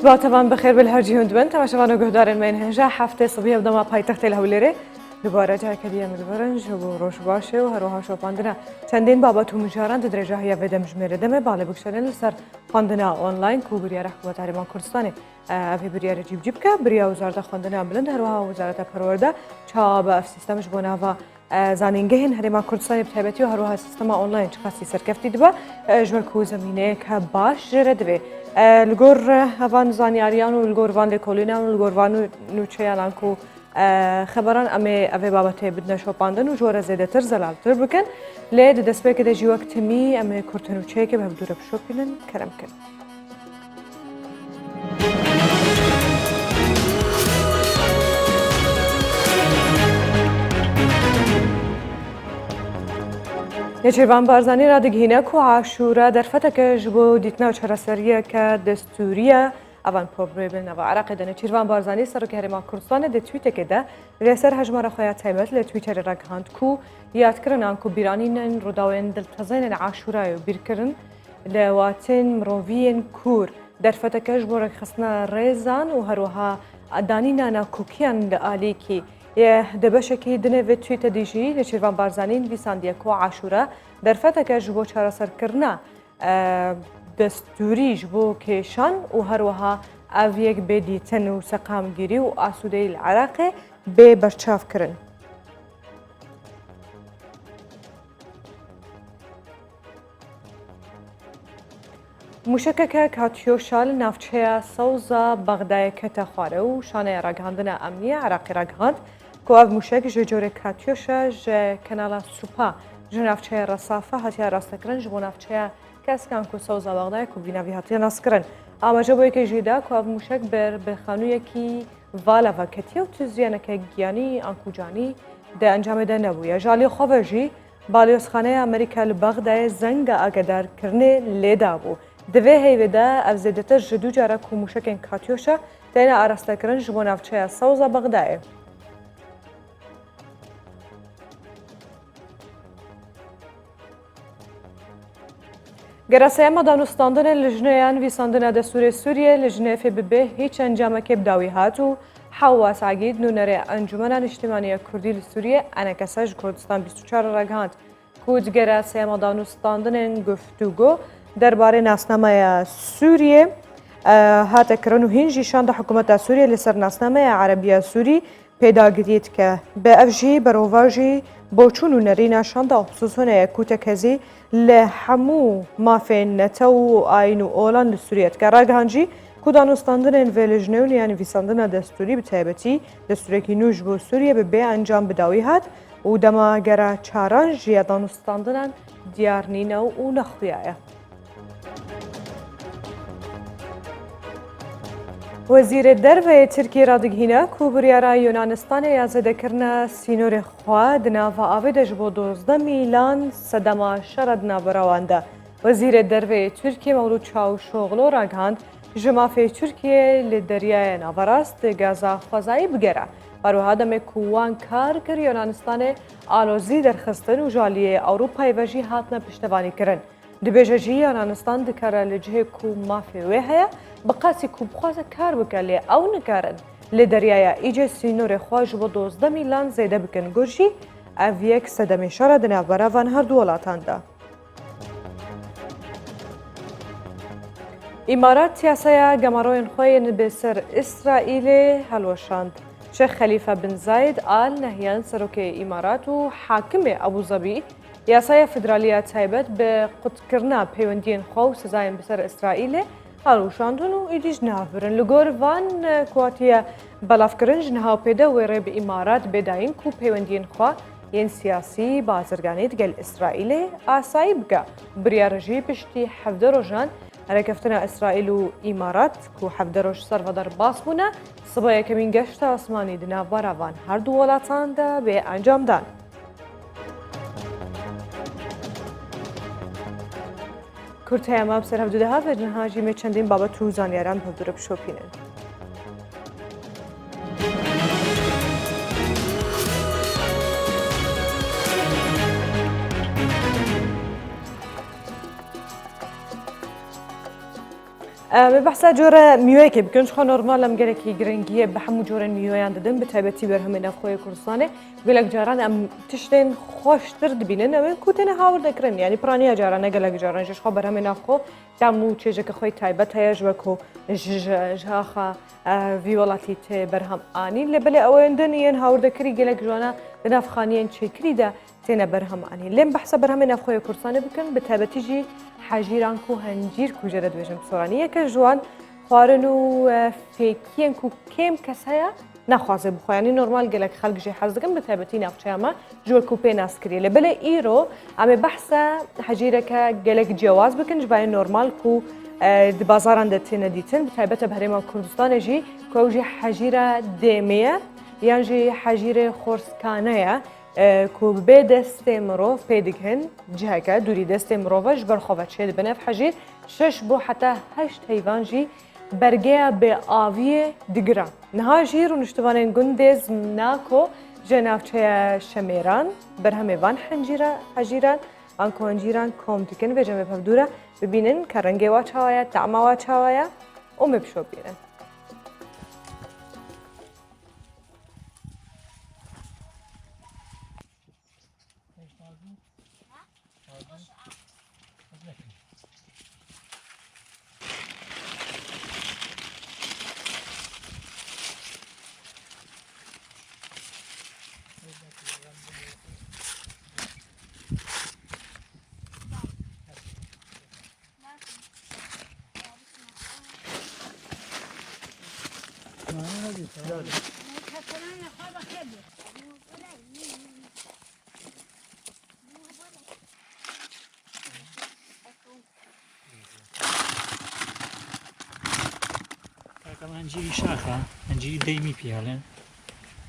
صباحتان بخیر بالهرجی هندبن تماشاوان و گهدارن من هنجا هفته صبحی بدم پایتخت الهولیره دوباره جای کدیه مدبرن شو روش باشه و هروها شو پاندنا چندین بابت و مجاران درجه های ودم جمره دم بالا بکشلن سر خواندنا آنلاین کو بریار حکومت هرمان کردستانی اوی بریار جیب که بریا وزارت خواندنا بلند هروها وزارت پرورده چاب سیستمش بنا و زانینگهن هرمان کردستانی بتابتی و هروها سیستم آنلاین چخاصی سرکفتی دبا جور کو زمینه که باش جرده الگور هوان زانیاریان و الگور وان لکولینا و الگور وان نوچیان کو خبران اوی بابت بدن شوپاندن و جور زیاده تر زلال تر بکن لید دست به کده جوک تمی کورتنو چه که به دور بشوپینن کرم کن. نچیوان بارزانی را دگینه کو عاشورا در فتک جبو دیتنا و چراسریه که دستوریه اوان پروبلم نوا عراق دنه چیروان بارزانی سر که هرمان کردستان ده توییت که ده رئیسر هجمار خواهد تایمت لتویتر رگهاند کو یاد کردن آنکو بیرانین روداوین دلتزین عاشورای و بیرکردن لواتن مروین کور در فتک جبو خصنا ریزان و هروها دانینا ناکوکیان لعالی کی دبشکی دنه و توییت دیجی نچیروان بارزانی ویساندیه کو عاشورا در فتک جبو چراسر کرنا دستوری جبو کشان و هروها اویک بدیتن و سقام گیری و آسوده العراق به برچاف کرن. مشکک کاتیوشال نفچه سوزا بغدای کت خواره و شانه رگاندن امنی عراقی رگاند که او مشک جور کاتیوشا کنال سوپا جنفچه رصافه هتیا راستکرن جبو نفچه کس کن که سوزا بغدای که بینوی هاتی نسکرن. اما جبوی که جیدا که او موشک بر خانوی کی والا و کتی و تزیانه که گیانی انکوجانی ده انجام ده نبویه. جالی خوابجی بالیوس خانه امریکا لبغدای زنگ آگدار کرنه لیدا بو. دوی هیویده او زیدتر جدو جاره که موشکین کاتیوشا تینه آراسته کرن جبو نفچه سوزا بغدای. گراسه مدانستاندن لجنه‌یان ویساندن دستور سوریه لجنه FBB هیچ انجام که بداوی هاتو حواس عقید نونره انجمن اجتماعی کردی سوریه انکساج کردستان 24 رگاند کود گراسه مدانستاندن گفتگو درباره ناسنامه سوریه هات کرن و هنجی شاند حکومت سوریه لسر ناسنامه عربی سوری پیدا گرید که به افجی برواجی بوچون و نرینا شاند خصوصا کوتکزی لحمو مافین نتو آینو اولان لسوریت که راگهانجی کودانستاندن ولجنون یعنی ویساندن دستوری به تایبتی دستوری که نوش بو سوریه به انجام بداوی هات و دما گره چاران جیا دانستاندن دیار نینو و نخویایه. وزیر درو ترکیه را دگهینه کو بریارا یونانستان یازده کرنا سینور خوا دناو آوید جبو 12 میلان صدما شرد نابراوانده. وزیر درو ترکیه مولود چاوشوغلو را گهاند جمافه ترکیه لدریای ناوراست گازا خوازایی بگره. بروها دم کوان کار کر یونانستان آلوزی درخستن و جالیه اوروپای وجی هاتنا پشتوانی کرن. دبیجی یونانستان دکاره لجه کو مافی ویه بقاسی کو بخواسته کار بکله او نکارن لدریای ایجه سینور خواج با 12 میلان زیده بکن گرجی او یک صدمی شرد نوبره وان هر دولاتان ده. امارات سیاسه گماروین خوین به سر اسرائیل هلوشاند. شیخ خلیفه بن زاید آل نهیان سروک امارات و حاکم ابوظبی یاسای فدرالیه تایبت به قطکرنا پیوندین خو سزاین به سر اسرائیل هلوشاندن و ایدیج نهافرن لگور وان کواتیه بلافکرن جنها پیدا ویره به امارات بداین کو پیوندین خوا ین سیاسی بازرگانی دگل اسرائیل آسایی بگه بریارجی پشتی 17 روزان حرکفتن اسرائیل و امارات کو 17 روز سرودر باس بونه صبای کمین گشت آسمانی دنا وان هر دو ولاتان ده به انجام دان. کرته ما بسر حدوده ها و جنهاجی می چندین بابا تو زانیاران بودور بشوپینن. بحثا جۆرە میوەیەکێ بکەن خۆ نۆرمال لەم گەلێکی گرنگیە بە هەموو جۆرە میوەیان دەدەن بە تایبەتی بەرهەمە ناوخۆی کوردستانê gelek caran em tiştên xweştir dibînin ew ên ku têne hawir dikirin yanî piraniya caran ne gelek caran ji xwe berhemê navxwe dem û çêjeke xwe taybet heye ji we ku ji axa vî welatî tê berhem anî lê bilê ew ên din yên hawirdekirî gelek jwana di navxaniyên çêkirî de têne berhem anî lêm behsa berhemê navxweya Kurdistanê bikin bi taybetî jî hejîran ku hencîr ku jê re dibêjin bi soranî yeke ji wan xwarin û fêkiyên ku kêm kes heye نخوازه بخوانی نرمال گلک خلق جه حز دکن به تایبەتی ناوچه اما جور کوپی ناس کری لبله ایرو اما بحث حجیره که گلک جواز بکن جبای نرمال کو د بازاران دتین دیتن به تایبەت بهرما کردستان جی کو جه حجیره دیمیه یان جه حجیره خورسکانه کو به دست مرو پیدگهن جه که دوری دست مرو وش برخوابت شد بنف حجیر شش بو حتی 8 حیوان جی برگه به آوی دیگرا نها جیر و نشتوانین گندز ناکو جنافچه شمیران برهمه وان حجیران آنکو هنجیران کم دیکن و جمع پفدوره ببینن که رنگه واچاوایا تعما واچاوایا و مبشو بینن هەنجیری شاخە هەنجیری دەیمی پیاڵێن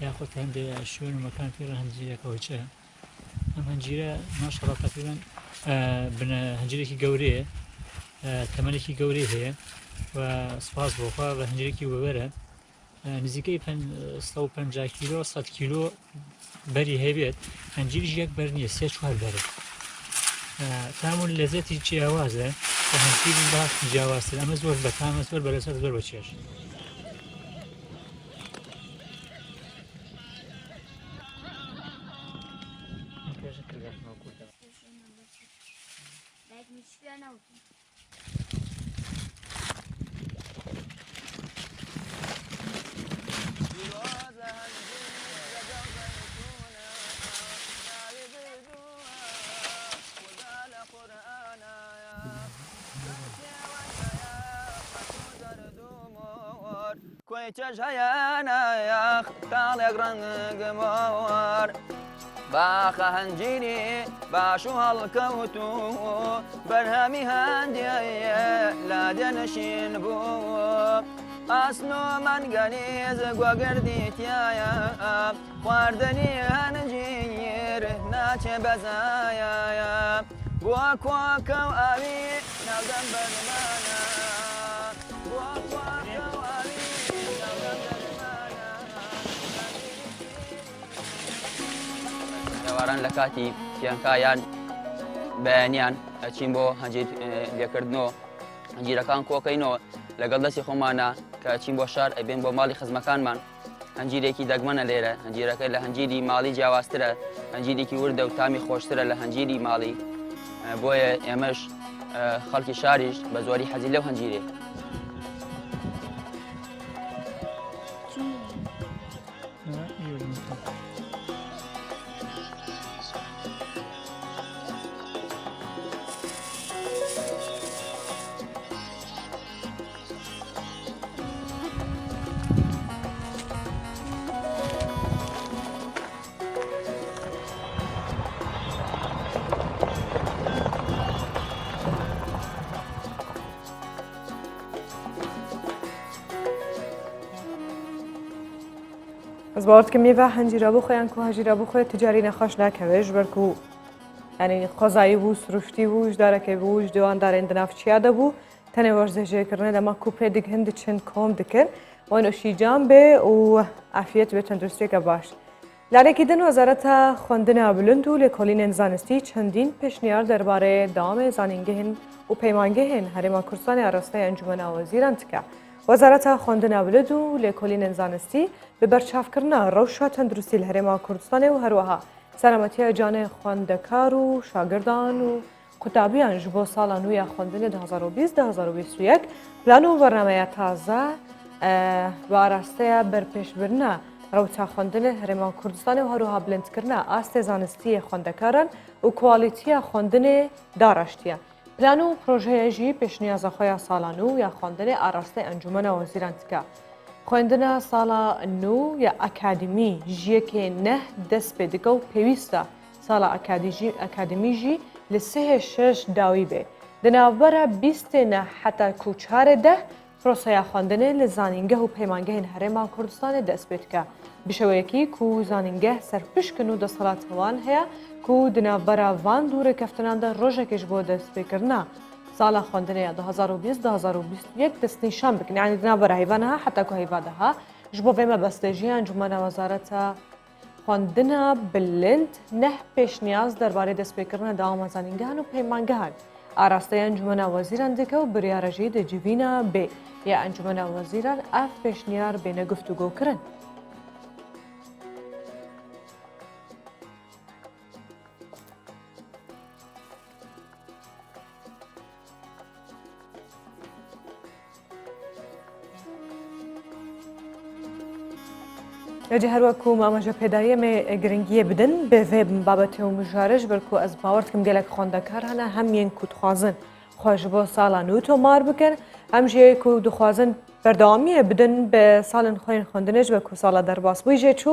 یاخۆت هەندێک شوێن و مەکان پێ هەنجیرەکەوچە ئەم هەنجیرە ماشەڵڵا تەقریبەن بنە هەنجیرێکی گەورەیە تەمەنێکی گەورەی هەیە و سوپاس بۆخوا بە هەنجیرێکی وەبەرە نزیکەی 150 کیلۆ 100 کیلۆ بەری هەبێت هەنجیریش یەک بەر نییە 3-4 بەرە تامون لەزەتی جیاوازە کە هەنجیری باش جیاوازتر ئەمە زۆر بەتامە زۆر بەلەسەر زۆر بەچێش کویچش هیانا یخ کالک رنگ مار باخ هنجیری باشو هالکوتو برهمی هندیه لادنشین بو اسنو من گلیز گوگردی تیایا خواردنی هنجیر ناچه بزایا گوا کواکو آوی نودم برمانا گوا کواکو آوی واران لە کاتی پیانکایان بەیانیان ئەچین بۆ هەنجیر لێکردنەوە هەنجیرەکان کۆکەینەوە لەگەڵ دەستی خۆمانە کە ئەچین بۆ شار ئەبێن بۆ ماڵی خزمەکانمان هەنجیرێکی دەگمەنە لێرە هەنجیرەکە لە هەنجیری ماڵی جیاوازترە هەنجیرێکی وردە و تامی خۆشترە لە هەنجیری ماڵی بۆیە ئێمەش خەڵکی شاریش بە زۆری حەزی لەو هەنجیرێ از باورت که میوه هنجیره بخوین که هنجیره بخوی تجاری نخواش نکویش برکو یعنی خزایی بو سروشتی بوش داره که بوش دوان داره اندناف چیاده بو تنه ورزشه کرنه دما کوپه دیگه هند چند کام دکن و اینو شیجان به و عافیت به تندرستی که باش لارێکیدن وەزارەتە خوێندنە بلند و لێکۆڵینên زانستی چەندین پێشنیار دەربارەی داوامê zanîngehên û peymangehên Herêma Kurdistanê arasteya Encûmena Wezîran dike. Wezareta خوێندنە بلند و lêkolînên zanistî bi berçavkirina rewşa tenduristî li Herêma Kurdistanê û herwiha selametiya canê xwendekar û şagirdan û قوتابیان ji bo sala nû ya xwendinê 2020-2021 plan û bernameya taze bi arasteya berpêşbirina rewta xwendinê Herêma Kurdistanê û herwiha bilindkirina astê zanistiyê xwendekaran û kwalîtiya xwendinê daraştiye. Plan û projeya jî pêşniyaza xwe ya sala nû ya xwendinê araste Encûmena Wezîran dike. Xwendina sala nû ya akademî ji yekê neh dest pê dike û pêwîst e sala akademî jî li sihê şeş dawî bê. Di navbera bîstê neh heta ku çarê deh proseya xwendinê li zanîngeh û peymangehên Herêma Kurdistanê dest pê dike. Bi şewekî ku zanîngeh serpişkin û desthilat wan heye ku di navbera van dû rêkeftinan de rojekê ji bo destpêkirina sala xwendinê ya 2020-2021 destnîşan bikin. Yani di navbera heyva neha heta ku heyva daha ji bo vê mebestêjiya Encûmena Wezareta خوێندنە بلند نەح پێشنیاز دەربارەی دەستپێکردنە داوامە زانینگەهان و پەیمانگەهان ئاراستەی ئەنجومەنە وەزیران دکە و بریارەژی دەجیڤینە بێ یا ئەنجومەنە وەزیران ئەف پێشنیار بێنە گفتوگۆکردن. لەجێ هەروەکو مامەژە پێداریەمێ گرنگیە بدن بێ vê بابەتێ و مژارش بەرکو ئەس باوەڕ دکم gelek خوێندەکار هەنە هەمیان ku dixwazin xwe ji bo sala nû tomar bikin em jê ku dixwazin berdewamiye bidin bi salên xwe yên xwendinê ji be ku sala derbasbûyî jê çû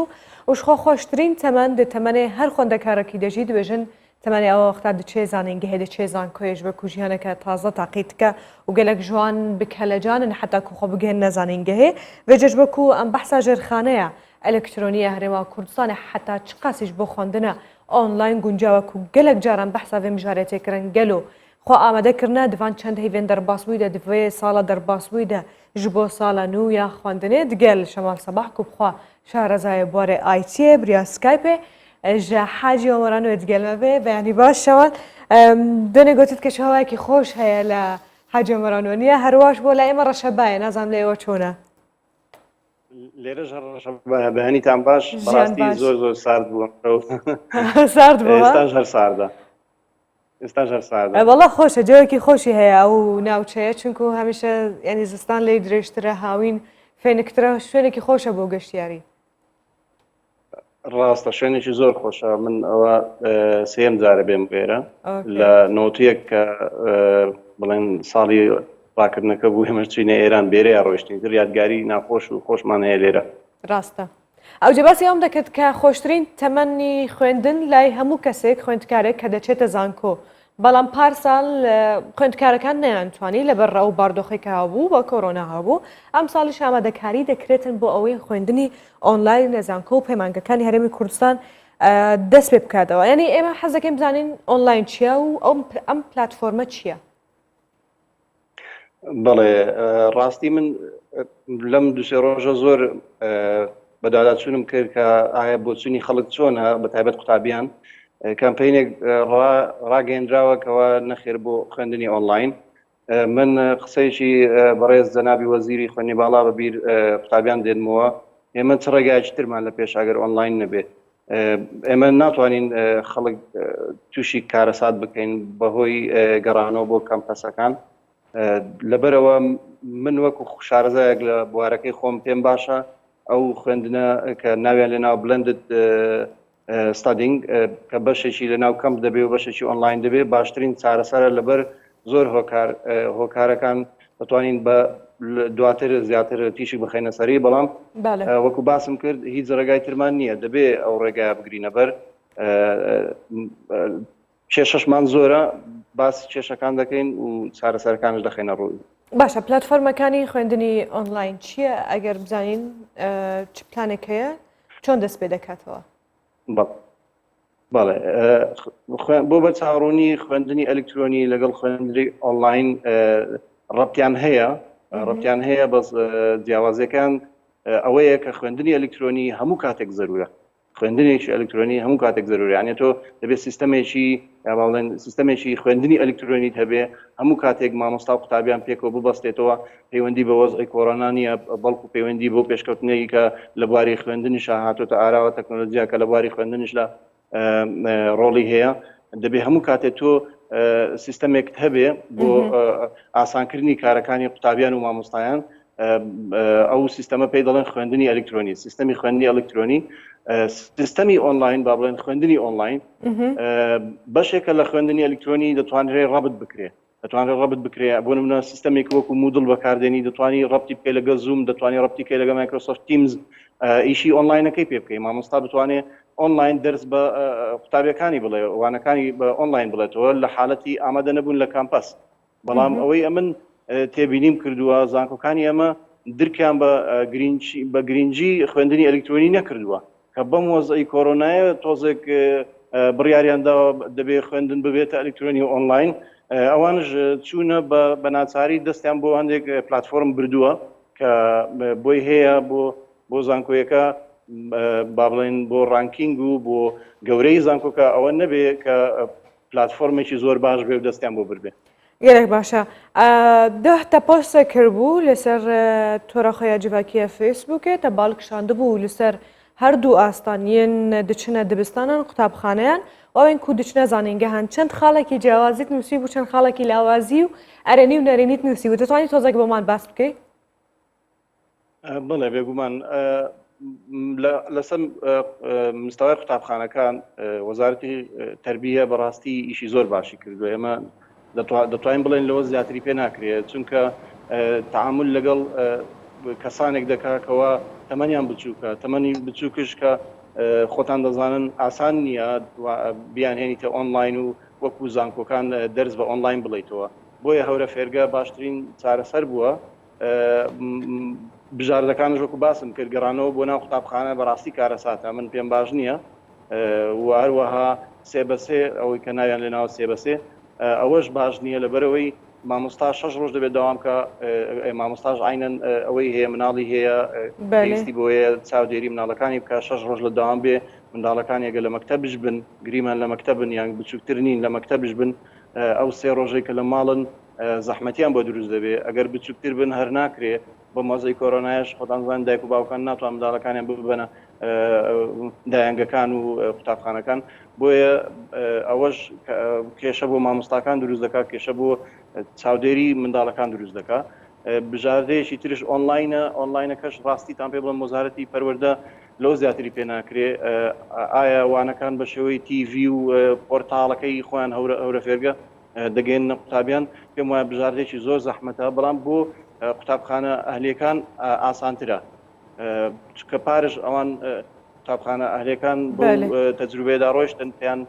û ji xwe xweştirîn temen di temenê her xwendekarekî de jî dibêjin temenê ew wexta diçê zanîngehê diçê zankoyê ji be ku jiyaneke taze taqî dike û gelek ji wan bikelecanin heta ku xwe bigihîne zanîngehê vê ji be ku em behsa jêrxaneya الکترونیه هەرێما کوردستانê heta çi qasî ji bo xwendina online guncawe ku gelek caran behsa vê mijarê têkirin gelo xwe amadekirine divan çend heyvên derbasbûyî de di vê sala derbasbûyî de ji bo sala nû ya xwendinê digel Şemal Sebah ku xwe şarezayê barê ITyê biriya Skypeê ji Hacî Omeran wê digel me vê beyanî baş Şemal dinê gotit ke hewayekî xweş heye li Hacî Omeran weniye herwaş bo la ême reşebayê nazam lê ew çûne لێرەش بەهێنیتان باش بەڕاستی زۆر زۆر سارد بووم سارد بووە ئێستاش هەر ساردە وەڵا خۆشە جۆیەکی خۆشی هەیە ئەو ناوچەیە چونکو هەمیشە ینی زستان لێی درێژترە هاوین فێنکترە شوێنێکی خۆشە بۆ گەشتیاری ڕاستە شوێنێکی زۆر خۆشە من ئەوە سێم جارە بێم بێرە لە نۆتیەک کە بڵێن ساڵی ڕاکردنەکە بوو هێمە چینە ئێران بێرە یا ڕۆشتین تر یادگاری ناخۆش و خۆشمان هەیە لێرە ڕاستە ئەو جێباسی ئەوم دەکرد کە خۆشترین تەمەنی خوێندن لای هەموو کەسێک خوێندکارێک کە دەچێتە زانکۆ بەڵام پارساڵ خوێندکارەکان نەیانتوانی لەبەر ڕەو باردۆخی کە هەبوو بە کۆرۆنا هەبوو ئەم ساڵیش ئامادەکاری دەکرێتن بۆ ئەوەی خوێندنی ئۆنلاین لە زانکۆ و پەیمانگەکانی هەرێمی کوردستان دەست پێ بکاتەوە یعنی ئێمە حەز دەکەین بزانین ئۆنلاین چییە و ئەم پلاتفۆرمە چییە بەڵێ ڕاستی من لەم دوسێ ڕۆژە زۆر بەداداچوونم کرد کە ئایا بۆچوونی خەڵک چۆنە بە تایبەت قوتابیان کامپینێک ڕاگەیەنراوەکەوە نەخێر بۆ خوێندنی ئۆنلاین من قسەیەکی بەڕێز جەنابی وەزیری خوێندنی باڵا بەبیر قوتابیان دێنمەوە ئێمە چ ڕێگایەکی ترمان لە پێش ئەگەر ئۆنلاین نەبێت ئێمە ناتوانین خەڵک تووشی کارەسات بکەین بەهۆی گەڕانەوە بۆ کەمپەسەکان لەبەرەوە من وەکو شارەزایەک لە بوارەکەی خۆم پێم باشە ئەو خوێندنە کە ناویان لە ناو بلندد ستادینگ کە بەشێکی لە ناو کەمپ دەبێ و بەشێکی ئۆنلاین دەبێ باشترین چارەسەرە لەبەر زۆر هۆکارەکان دەتوانین بە دواتر زیاتر تیشی بخەینە سەری بەڵام وەکو باسم کرد هیچ ڕێگای ترمان نییە دەبێ ئەو ڕێگای بگرینە بەر کێشەشمان زۆرە باسی کێشەکان دەکەین و چارەسەرەکانش دەخێنە ڕووی باشە پلاتفۆرمەکانی خوێندنی ئۆنلاین چییە ئەگەر بزانین چ پلانێک هەیە چۆن دەست پێ دەکاتەوە بەڵێ بۆ بە چاڕوونی خوێندنی ئەلکترۆنی لەگەڵ خوێندنی ئۆنلاین ڕەبتیان هەیە بەس جیاوازەکان ئەوەیە کە خوێندنی ئەلکترۆنی هەموو کاتێک زەرورە خوێندنێکی ئەلکترۆنی هەموو کاتێک زەرورانێ تۆ دەبێت سیستەمێکی باڵێن سیستەمێکی خوێندنی ئەلکترۆنیت هەبێ هەموو کاتێک مامۆستا و قوتابیان پێکەوە ببەستێتەوە پەیوەندی بە وەزعی کۆڕۆنا نیە بەڵکو پەیوەندی بۆ پێشکەوتنەوەی کە لە بواری خوێندنیش هاتوۆتە ئاراوە تەکنۆلۆژیا کە لە بواری خوێندنیش لە ڕۆڵی هەیە دەبێت هەموو کاتێک تۆ سیستەمێکت هەبێ بۆ ئاسانکردنی کارەکانی قوتابیان و مامۆستایان ئەو سیستەمە پێی دەڵێن خوێندنی ئەلکترۆنی سیستەمی خوێندنی ئەلکترۆنی سیستەمی ئۆنلاین با بڵێن خوێندنی ئۆنلاین بەشێکە لە خوێندنی ئەلکترۆنی دەتوانرێت ڕەبت بکرێت دەتوانێت ڕەبت بکرێت بۆ نمونە سیستەمێک وەکو مودڵ بەکاردێنی دەتوانی ڕەبتی بکەی لەگە زوم دەتوانی ڕەبتی بکەی لەگە مایکرۆسۆفت تیمز ئیشی ئۆنلاینەکەی پێ بکەی مامۆستا بتوانێت ئۆنلاین دەرس بە قوتابیەکانی بڵێ وانەکانی بە ئۆنلاین بڵێتەوە لە حالەتی ئامادە نەبوون لە کامپەس بەڵام ئەوەی ئەمن تێبینیم کردووە زانکۆکانی ئەمە درکیان بە گرنگی خوێندنی ئەلکترۆنی نەکردووە کە بەم وەزعی کۆرۆنایە تۆزێک بڕیاریانداوە دەبێت خوێندن ببێتە ئەلکترۆنی ئۆنلاین ئەوانش چوونە بە ناچاری دەستیان بۆ هەندێک پلتفۆرم بردووە کە بۆی هەیە بۆ زانکۆیەکە با بڵێن بۆ ڕانکینگ و بۆ گەورەی زانکۆکە ئەوە نەبێ کە پلتفۆرمێکی زۆر باش بێ و دەستیان بۆ بردێ گەلێک باشە دەهتە پۆستە کردبوو لەسەر تۆرەخۆیە جیڤاکیە فێسبووکێ تە باڵکشاندبوو لەسەر هەردوو ئاستانیان دچنە دبستانان قوتابخانەیان ئەوێن کو دچنە زانینگەهان چەند خاڵێکی جیاوازیت نووسی بوو چەند خاڵێکی لاوازی و ئەرێنی و نەرێنیت نووسی و دەتوانانی تۆزێک بۆمان باس بکەیت بڵێ بێگومان لەسەر مستەوای قوتابخانەکان وەزارەتی تەربیە بەڕاستی ئیشی زۆر باشی کردو ئێمە دەتوانین بڵێن لەوە زیاتری پێ ناکرێت چونکە تعامل لەگەڵ کەسانێک دەکاکەوە تەمەنیان بچووکە تەمەنی بچووکش کە خۆتان دەزانن ئاسان نییە بیان هێنیتە ئۆنلاین و وەکو زانکۆکان دەرس بە ئۆنلاین بڵیتەوە بۆیە هەورە فێرگە باشترین چارەسەر بووە بژاردەکانش وەکو باسم کرد گەڕانەوە بۆ ناو قوتابخانە بەڕاستی کارەساتە من پێم باش نییە و هەروەها سێ بە سێ ئەوەی کە ناویان لێناوە سێ بە سێ ئەوەش باش نییە لەبەرەوەی مامۆستا 6 ڕۆژ دەبێت داوام کە مامۆستاش عینەن ئەوەی هەیە مناڵی هەیە پێویستی بۆیە چاودێری مناڵەکانی بکە 6 ڕۆژ لە داوام بێ منداڵەکان ئەگە لە مەکتەبش بن گریمان لە مەکتەبن یان بچووکتر نین لە مەکتەبش بن ئەو سێ ڕۆژەی کە لە ماڵن زەحمەتیان بۆ دروست دەبێت ئەگەر بچووکتر بن هەر ناکرێ بە مۆزەی کۆرۆنایش خۆتانزان دایک و باوکان ناتوان منداڵەکانیان ببنە دایانگەکان و قوتابخانەکان بۆیە ئەوەش کێشە بۆ مامۆستاکان دروست دەکات کێشە بۆ چاودێری منداڵەکان دروست دەکات بژاردەیەکی ترش ئۆنلاینەکەش ڕاستیتان پێ بڵم وەزارەتی پەروەردە لەو زیاتری پێ ناکرێ ئایا وانەکان بە شێوەی تیڤ و پۆرتاڵەکەی خۆیان هەورە فێرگە دەگەێن قوتابیان پێم وایە بژاردێکی زۆر زەحمەتە بەڵام بۆ قوتابخانە ئەهلیەکان ئاسانترە کە پارش ئەوان قوتابخانە ئەهلیەکان بۆ تەجروبەیەدا ڕۆیشتن پێیان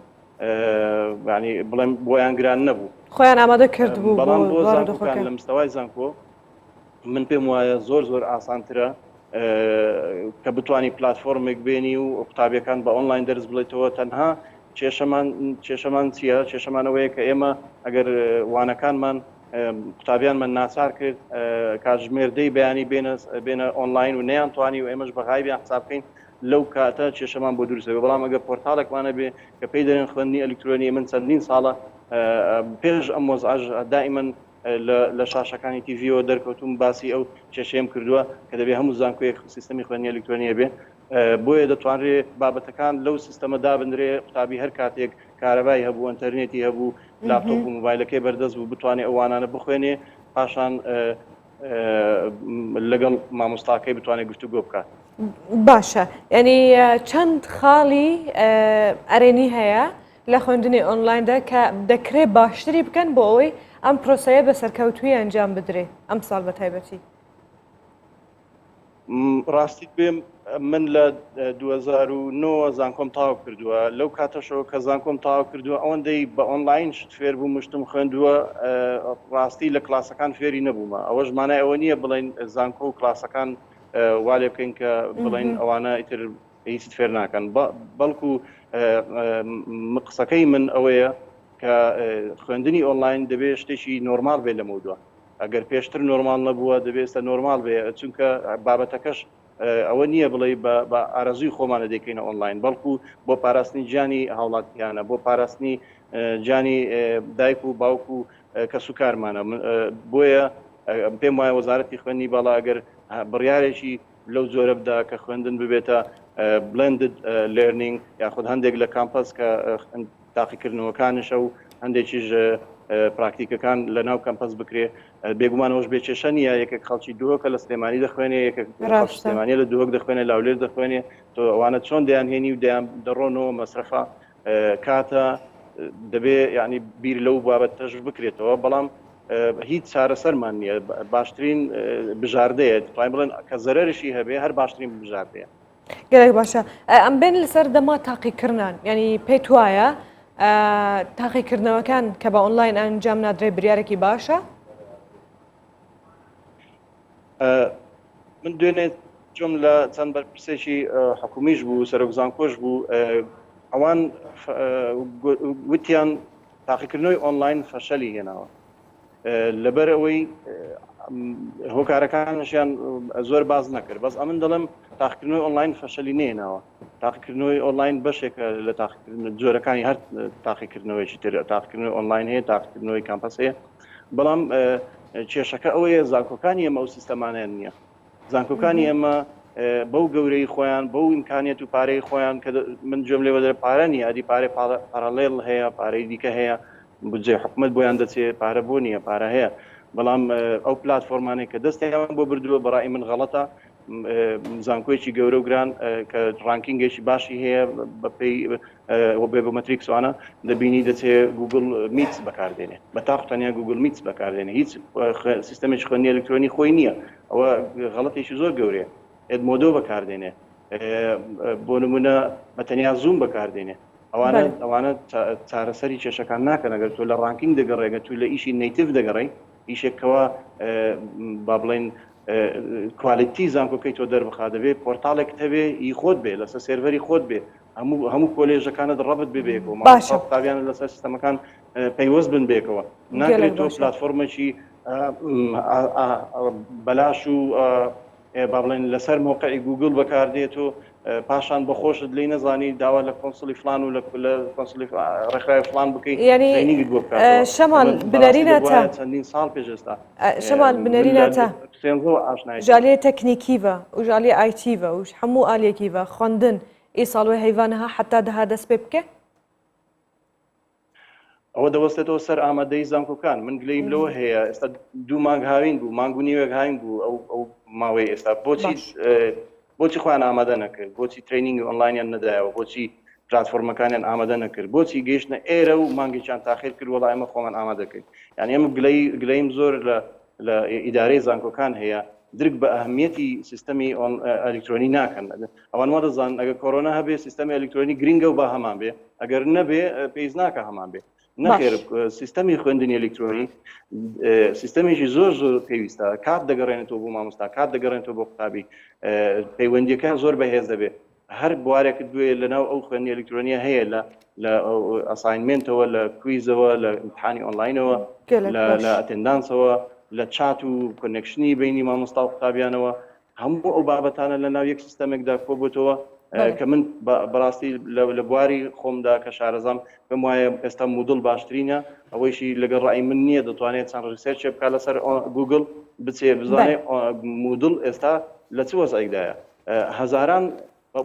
ینی بڵێم بۆیان گران نەبوو خۆیان ئامادە کرد بوو بەڵام بۆ زانکۆکان لە مستەوای زانکۆ من پێم وایە زۆر ئاسانترە کە بتوانی پلتفۆرمێک بێنی و قوتابیەکان بە ئۆنلاین دەرس بڵێتەوە تەنها کێشەمان چییە کێشەمانەوەیە کە ئێمە ئەگەر وانەکانمان قوتابیانمان ناچار کرد کاتژمێردەی بەیانی بێنە ئۆنلاین و نەیانتوانی و ئێمەش بەغایبیان حساب بکەین لەو کاتە کێشەمان بۆ دروستەوە بەڵام ئەگەر پۆرتالێکمانە بێ کە پێی دەرێن خوێندنی ئەلکترۆنی من چەندین ساڵە پێش ئەم وەزعەژ دائیمەن لە شاشەکانی تیڤیەوە دەرکەوتوم باسی ئەو کێشەیەم کردووە کە دەبێت هەموو زانکۆیەک سیستەمی خوێندنی ئەلکترۆنیە بێ بۆیە دەتوانرێت بابەتەکان لەو سیستەمە دابنرێ قوتابی هەر کاتێک کارەبای هەبوو ئەنتەرنێتی هەبوو لاپتۆپ و مۆبایلەکەی بەردەست بوو بتوانێت ئەوانانە بخوێنێ پاشان لەگەڵ مامۆستاکەی بتوانێت گفتوگۆ بکات باشە یعنی چەند خاڵی ئەرێنی هەیە لە خوێندنی ئۆنلایندا کە دەکرێت باشتری بکەن بۆ ئەوەی ئەم پرۆسەیە بە سەرکەوتوی ئەنجام بدرێ ئەم ساڵ بە تایبەتی ڕاستی بێم من لە 2009 زانکۆم تاوا کردووە لەو کاتەشەوە کە زانکۆم تاوا کردووە ئەوەندەی بە ئۆنلاین شت فێر بوو مشتم خوێندووە ڕاستی لە کلاسەکان فێری نەبوومە ئەوەش مانای ئەوە نییە بڵێن زانکۆ و کلاسەکان وا لێ بکەین کە بڵێن ئەوانە ئیتر هیچ فێر ناکەن بەڵکو قسەکەی من ئەوەیە کە خوێندنی ئۆنلاین دەبێت شتێکی نۆرمال بێت لە مەودووە ئەگەر پێشتر نۆرمال نەبووە دەبێت نۆرمال بێ چونکە بابەتەکەش ئەوە نییە بڵێ بە ئارەزوی خۆمانە دەکەینە ئۆنلاین، بەڵکو بۆ پاراستنی گیانی هاوڵاتیانە، بۆ پاراستنی گیانی دایک و باوک و کەس و کارمانە. بۆیە پێم وایە وەزارەتی خوێندنی باڵا ئەگەر بڕیارێکی لەو زۆرە بدا کە خوێندن ببێتە blended learning یاخود هەندێک لە کامپەس کە تاقیکردنەوەکانشە و هەندێکیش پراکتیکەکان لە ناو کەمپەس بکرێ، بێگومانەوەش بێکێشە نیە یەکێک خەڵکی دووەکە لە سلێمانی دەخوێنێ، یەکێک سلێمانی لە دووەک دەخوێنێ، لاولێر دەخوێنێ، تۆ ئەوانە چۆن دەیانهێنی و دەڕۆنەوە مەسرفە کاتە دەبێ یعنی بیر لەو بابەتەش بکرێتەوە، بەڵام هیچ چارەسەرمان نییە. باشترین بژاردەیە توانین بڵێن کە زەرەرشی هەبێ هەر باشترین بژاردەیە. گەلێک باشە. ئەم بێن لەسەر دەما تاقیکردنان، ینی پێت وایە تاقیکردنەوەکان کە بە ئۆنلاین ئەنجام نادرێ بریارێکی باشە؟ من دوێنێ چۆم لە چەند بەرپرسێکی حکومیش بوو، سەرۆکزانکۆش بوو، ئەوان وتیان تاقیکردنەوەی ئۆنلاین فەشەلی هێناوە لەبەر ئەوەی هۆکارەکانشیان زۆر باز نەکرد. بەس ئەمن دەڵم تاقیکردنەوەی ئۆنلاین فەشەلی نێناوە. تاقیکردنەوەی ئۆنلاین بەشێکە لە جۆرەکانی هەر تاقیکردنەوەیکی تر. تاقیکردنەوەی ئۆنلاین هەیە، تاقیکردنەوەی کامپەس هەیە، بەڵام کێشەکە ئەوەیە زانکۆکانی ئێمە ئەو سیستەمانیان نییە. زانکۆکانی ئێمە بەو گەورەی خۆیان، بەو ئیمکانیەت و پارەی خۆیان کە من جۆم لێوە دەرە پارە نیە، ئەدی پارەی پارالێڵ هەیە، پارەی دیکە هەیە، بودجێ حکومەت بۆیان دەچێت، پارە بۆ نییە، پارە هەیە، بەڵام ئەو پلاتفۆرمانێک کە دەستیان بۆ بردووە بەڕای من غەڵەتە. زانکۆیەکی گەورە و گران کە ڕانکینگێکی باشی هەیە بەپێی بێبومەتریکس وانە دەبینی دەچێت گوگل میتس بەکاردێنێ، بە تاقوتەنیا گوگل میتس بەکاردێنێ، هیچ سیستەمێکی خوێندنی ئەلکترۆنی خۆی نییە. ئەوە غەڵەتێکی زۆر گەورەیە. ئێدمۆدۆ بەکاردێنێ، بۆ نمونە بەتەنیا زوم بەکاردێنێ. ئەوانە چارەسەری کێشەکان ناکەن. ئەگەر تۆ لە ڕانکینگ دەگەڕێگە تو لە ئیشی نەیتیڤ دەگەڕی، ئیشێکەوە با بڵێن کوالیتی زانکۆکەی تۆ دەربخا، دەبێت پۆرتالێک هەبێ ئی خۆت بێ، لەسەر سێڤەری خۆت بێ، هەموو کۆلێژەکانت ڕەبت ببێکەوە، قوتابیان لەسەر سیستەمەکان پەیوەست بن بێکەوە. ناکرێت تۆ پلاتفۆرمێکی بەلاش و با بڵێن لەسەر مۆقعی گوگل بەکاردێت و پاشان بەخۆشت لی نەزانی داوا لە کۆنسڵی فلان و لە کۆنسڵی ڕێکخراوی فلان بکەیت، ینی شەمال بنەرینەتە چەندین ساڵ پێشێستا شەمال بنەرینەتە ژالیە تەکنیکیڤە و ژالیە ئایتیڤە و هەموو ئالێکیڤە خوێندن ئیساڵوی هەیڤانەها حتا دەها دەست پێ بکە؟ ئەوە دەوەستێتەوە سەر ئامادەی زانکۆکان. من گلەیم لەوە هەیە ئێستا 2 مانگ هاوین بوو، مانگ و نیوێک هاوین بوو ئەو ماوەی ئێستا. بۆچی خۆیان ئامادە نەکرد؟ بۆچی ترینینگ ئۆنلاینیان نەدایەوە؟ بۆچی پلاتفۆرمەکانیان ئامادە نەکرد؟ بۆچی گەیشتنە ئێرە و مانگێکیان تاخیر کرد وەڵای ئێمە خۆمان ئامادە کرد؟ یعنی ئێمە گلەیم زۆر لە ئیدارەی زانکۆکان هەیە درک بە ئەهمیەتی سیستەمی ئەلکترۆنی ناکەن. ئەوان وە دەزان ئەگەر کۆرۆنا هەبێ سیستەمی ئەلکترۆنی گرنگە و با هەمان بێ، ئەگەر نەبێ پێیز ناکە هەمان بێ. نەخێر سیستەمی خوێندنی ئەلکترۆنی سیستەمێکی زۆر پێویستە. کات دەگەڕێنێتەوە بۆ مامۆستا، کات دەگەڕێنێتەوە بۆ قوتابی، پەیوەندیەکە زۆر بەهێز دەبێت. هەر بوارێک دوێ لەناو ئەو خوێندنی ئەلکترۆنیە هەیە لە ئەساینمنتەوە، لە کویزەوە، لە ئیمتحانی ئۆنلاینەوە، لە ئەتێندانسەوە، لە چات و کۆنێکشنی بینی مامۆستا و قوتابیانەوە، هەموو ئەو بابەتانە لەناو یەک سیستەمێکدا کۆبووتەوە کە من بەڕاستی لە بواری خۆمدا کە شارەزام پێم وایە ئێستا مودڵ باشترینە. ئەوەیشی لەگەڵ ڕای من نییە، دەتوانێت چەند ریسێرچێ بکات لەسەر گوگل بچێ بزانێ مودڵ ئێستا لە چ وەزعێکدایە. هەزاران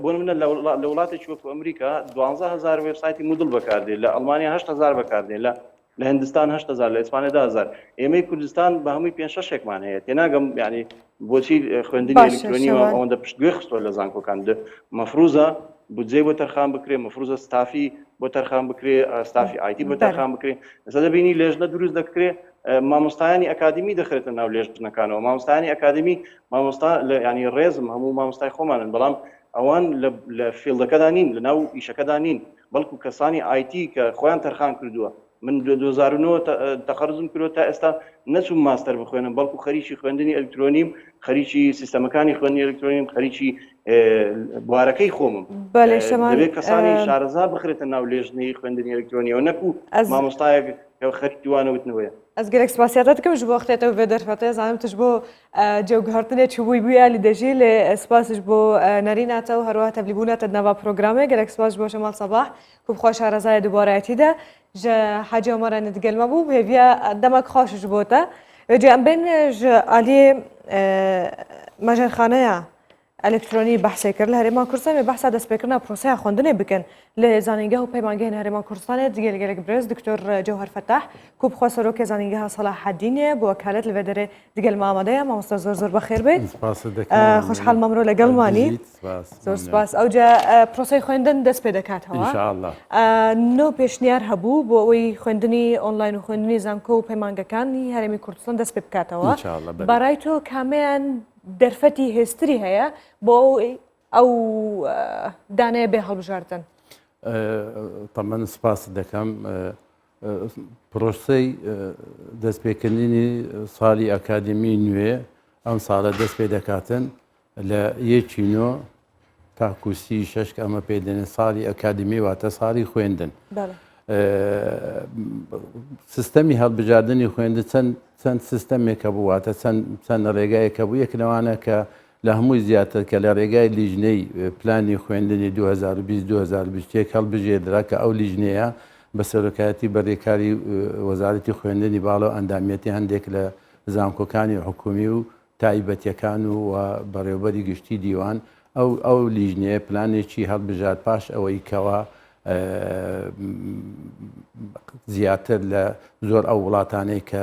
بۆ منە لە وڵاتێکی وەکو ئەمریکا 12000 وێبسایتی مودڵ بەکاردێت، لە ئەڵمانیا 8000 بەکاردێت، لە هندستان 8000، لە ئیسپانیا 10000. ئێمەی کوردستان بە هەمووی 5-6ێکمان هەیە. تێناگەم یعنی بۆچی خوێندنی ئەلکترۆنیەوە ئەوەندە پشتگوێ خستووە لە زانکۆکان. مەفروزە بودجێ بۆ تەرخان بکرێ، مەفروزە ستافی بۆ تەرخان بکرێ، ستافی ئایتی بۆ تەرخان بکرێ. ئێستا دەبینی لێژنە دروست دەکرێ، مامۆستایانی ئەکادمی دەخرێتە ناو لێژنەکانەوە. مامۆستایانی ئەکادمی مامۆستا ینی ڕێزم هەموو مامۆستای خۆمانن، بەڵام ئەوان لە فیلدەکەدا نین، لە ناو ئیشەکەدا نین، بەڵکو کەسانی ئایتی کە خۆیان تەرخان کردووە. من 2009 تەخەرزم کردووە تا ئێستا نەچوم ماستەر بخوێنم، بەڵکو خەریکی خوێندنی ئەلکترۆنیم، خەریکی سیستەمەکانی خوێندنی ئەلکترۆنیم، خەریکی بوارەکەی خۆمم. دەبێت کەسانی شارەزا بخرێتە ناو لێژنەی خوێندنی ئەلکترۆنیەوە، نەکو مامۆستایەک خەریکی وانەوتنەوەیە. ئەس گەلێک سپاسیاتە دکەم ji بۆ وەختێتەوە بێ دەرفەتە زانم تش بۆ جێوگەهاتنێکی بووی بووە لی دەژی لێ سپاسش بۆ نەریناتە و هەروە تەبلیبوونەتە نەوا پرۆگرامێ گەلێک سپاس بۆ شەمال سەباح کوب خۆش ئارەزایە دووبارەتیدا ji حەجی عومەرە نتگەلمە بوو هێڤە دەمەک خۆشش بۆتە وێجێ ئەم بین ji ئالێ مەژێرخانەیە ئەلکترۆنی بەحسێ کرد لە هەرێما کوردستان بەحسا دەستپێکردنا پرۆسەیە خوێندنێ بکەن لە زانینگە و پەیمانگەی هەرێما کوردستانê digêlgelek birêz دکتۆر جەوهەر فەتاح کو بخوا سەرۆکê زانینگەها سەلاحەدینê بۆ وەکالەت لە vêderê digel ئامادەیە مامۆستا زۆر زۆر بەخێر بێت خۆشحاڵ مەمرۆ لەگەڵمانی زۆر سپاس ئەوجا پرۆسەی خوێندن دەست پێ دەکاتەوە نۆ پێشنیار هەبوو بۆ ئەوەی خوێندنی ئۆنلاین و خوێندنی زانکۆ و پەیمانگەکانی هەرێمی کوردستان دەست پێ بکاتەوە بەڕای تۆ کامیان دەرفەتی هێستری هەیە بۆ ئەو دانەیە بێ هەڵبژاردن تەمەن سپاس دەکەم پرۆسەی دەستپێکردنی ساڵی ئەکادمی نوێ ئەم ساڵە دەست پێ دەکاتن لە 1 تاکوسی 6 ئەمە پێدێنێ ساڵی ئەکادمی واتە ساڵی خوێندن سیستەمی هەڵبژاردننی خوێندن چەند سیستەمێکە بوواتە چەند ڕێگایەکە بوو یەکنەوانە کە لە هەمووی زیاتر کە لە ڕێگای لیژنەی پلانی خوێندنی 2020 هەڵبژێردرا کە ئەو لیژنەیە بە سەرۆکایەتی بەڕێکاری وەزارەتی خوێندنی باڵە و ئەندامیەتی هەندێک لە زانکۆکانی حکومی و تایبەتیەکان و بەڕێوەبەری گشتی دیوان ئەو لیژنەیە پلانێکی هەڵبژارد پاش ئەوەی کەوە زیاتر لە زۆر ئەو وڵاتانەی کە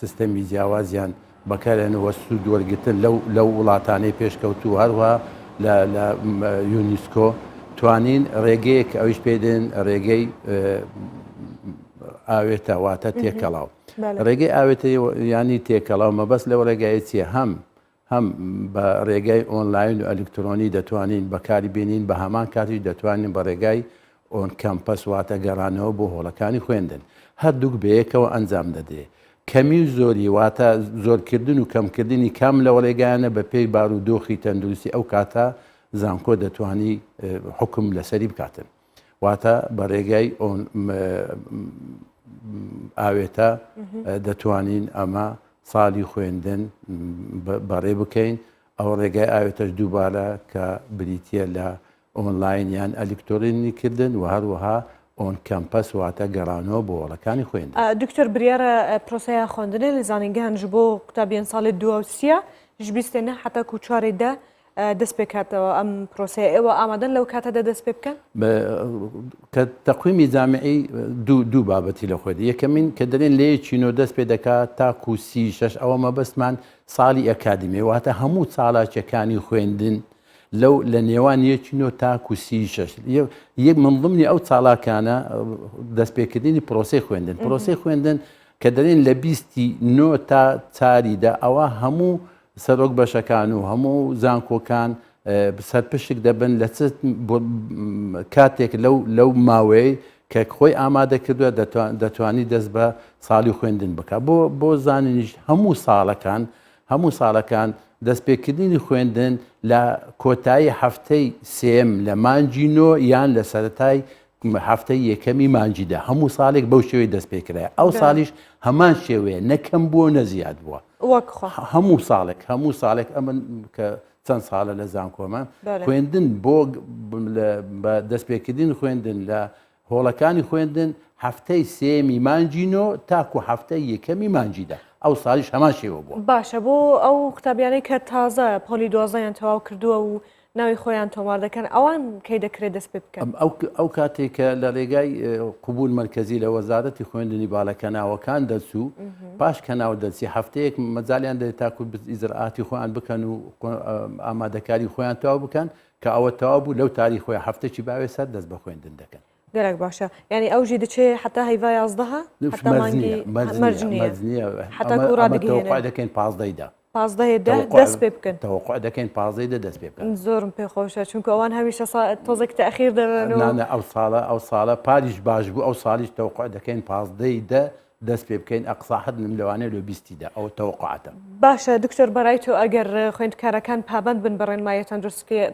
سیستەمی جیاوازیان بەکارێنەوە سوود وەرگتن لەو وڵاتانەی پێشکەوتو هەروە لە یونیسکۆ توانین ڕێگەیەک ئەویش پێدێن ڕێگەی ئاوێتە واتە تێکەڵاو ڕێگەی ئاوێتە ینی تێکەڵاو مەبەست لەو ڕێگایە چیە هەم بە ڕێگای ئۆنلاین و ئەلکترۆنی دەتوانین بەکاری بێنین بە هەمان کاتیش دەتوانین بە ڕێگای ئۆن کەمپەس واتە گەڕانەوە بۆ هۆڵەکانی خوێندن هەردووک بەیەکەوە ئەنجام دەدێ کەمی و زۆری واتە زۆرکردن و کەمکردنی کام لەوە ڕێگایانە بە پێی بارودۆخی تەندروستی ئەو کاتە زانکۆ دەتوانی حکم لەسەری بکاتن واتە بە ڕێگای ئاوێتە دەتوانین ئەمە ساڵی خوێندن بەڕێ بکەین ئەو ڕێگای ئاوێتەش دووبارە کە بریتە لە ئۆنلاین یان ئەلکتۆرینی کردن و هەروەها ئۆن کەمپەس واتە گەڕانەوە بۆ وڵەکانی خوێندن دکتۆر بریارە پرۆسەیە خوێندنێ لە زانینگەهان ji بۆ قوتابیان ساڵی 2023 ji بیستێنە حتا کوچارێدا دەست پێکاتەوە ئەم پرۆسەیە ئێوە ئامادەن لەو کاتەدا دەست پێ بکەن کە تەقویمی جامعی دوو بابەتی لە خۆی یەکەمین کە دەرێن لێ چینۆ دەست پێ دەکات تاکو 36 ئەوە مەبەستمان ساڵی ئەکادمی واتە هەموو چالاکیەکانی خوێندن لە نێوان یەکینۆ تاکو 36 یەک منڵمنی ئەو چالاکانە دەستپێکردنی پرۆسی خوێندن پرۆسی خوێندن کە دەرێن لە 29 تا چاریدا ئەوە هەموو سەرۆک بەشەکان و هەموو زانکۆکان سەرپشک دەبن لە کاتێک لەو ماوەی کە خۆی ئامادە کردووە دەتوانی دەست بە ساڵی خوێندن بکە بۆ زانینیش هەموو ساڵەکان دەستپێکردنی خوێندن لە کۆتایی هەفتەی سێم لە مانجینۆ یان لە سەرەتای هەفتەی یەکەمی مانجیدا هەموو ساڵێک بەو شێوەی دەست پێکرایە ئەو ساڵیش هەمان شێوەیە نەکەم بووە نەزیاد بووە هەموو ساڵێک ئەمە کە چەند ساڵە لە زانکۆمە خوێندن بۆ بە دەستپێکردن خوێندن لە هۆڵەکانی خوێندن هەفتەی سێمی مانجینۆ تاکو هەفتەی یەکەمی مانجیدا ئەو ساڵیش هەمان شێوە بووە باشە بۆ ئەو قوتابیانەی کە تازە پۆلی دوازەیان تەواو کردووە و ناوی خۆیان تۆمار دەکەن ئەوان کەی دەکرێت دەست پێ بکەن ئەو کاتێککە لە ڕێگای قوبول مرکزی لە وەزارەتی خوێندنی باڵەکە ناوەکان دەچوو پاش کە ناو دەچی هەفتەیەک مەجالیان دەێت تاکو ئیزرعاتی خۆیان بکەن و ئامادەکاری خۆیان تەواو بکەن کە ئەوە تەواو بوو لەو تاریخۆی هەفتێکی باوێ سەر دەست بە خوێندن دەکەن گەرەک باشە ینی ئەوژی دەچێت حتا هەیڤ یازدەها مەرجنیە دەکەین پازدەیدا دەست پێ بکەن تەوەقع دەکەین پازدەیدا دەست پێ بکەن زۆرم پێخۆشە چونکە ئەوان هەمیشە تۆزێک تەخیر دەبن ئەو ساڵە پاریش باش بوو ئەو ساڵیش تەوەقع دەکەین پازدەیدا دەست پێ بکەین ئەقساحدنم لەوانەیە لە بیستیدا ئەو تەوقعاتە. باشە دکتۆر بەڕای تۆ ئەگەر خوێندکارەکان پابند بن بە ڕێنمایە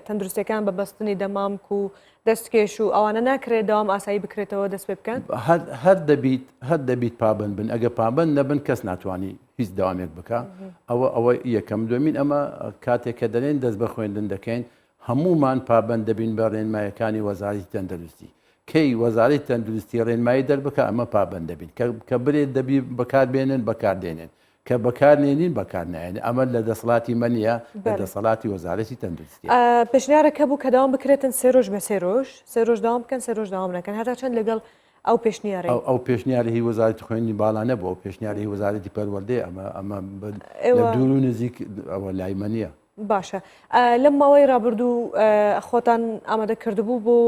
تەندروستیەکان بە بەستنی دەمامک و دەستکێش و ئەوانە ناکرێت داوام ئاسایی بکرێتەوە دەست پێ بکەن هەر دەبیت پابند بن ئەگە پابند نەبن کەس ناتوانانی هیچ داوامێک بکە ئەوە یەکەم دومین ئەمە کاتێک کە دەڵێن دەست بە خوێندن دەکەین هەمومان پابند دەبین بە ڕێنمایەکانی وەزارەتی تەندروستی کەی وەزارەتی تەندروستی ڕێنمایی دەربکە ئەمە پابند دەبین کە برێت دەبی بەکاربێنن بەکاردێنن کە بەکارنێنین بەکارنایێن ئەمە لە دەسەڵاتی منە لە دەسەڵاتی وەزارەتی تەندروستی پێشنیارەکە بوو کە داوام بکرێتن سێ ڕۆژ بە سێ ڕۆژ داوام بکەن سێ ڕۆژ داوام نەکەن هەتا چەند لەگەڵ ئەو پێشنیارە ئەو پێشنیاری هی وەزارەتی خوێندنی باڵا نەبوو پێشنیاری وەزارەتی پەروەردەی ئەمە لە دوور و نزیک ئەوە لای منە. باشە لەم ماوەی ڕابردوو خۆتان ئامادە کردبوو بۆ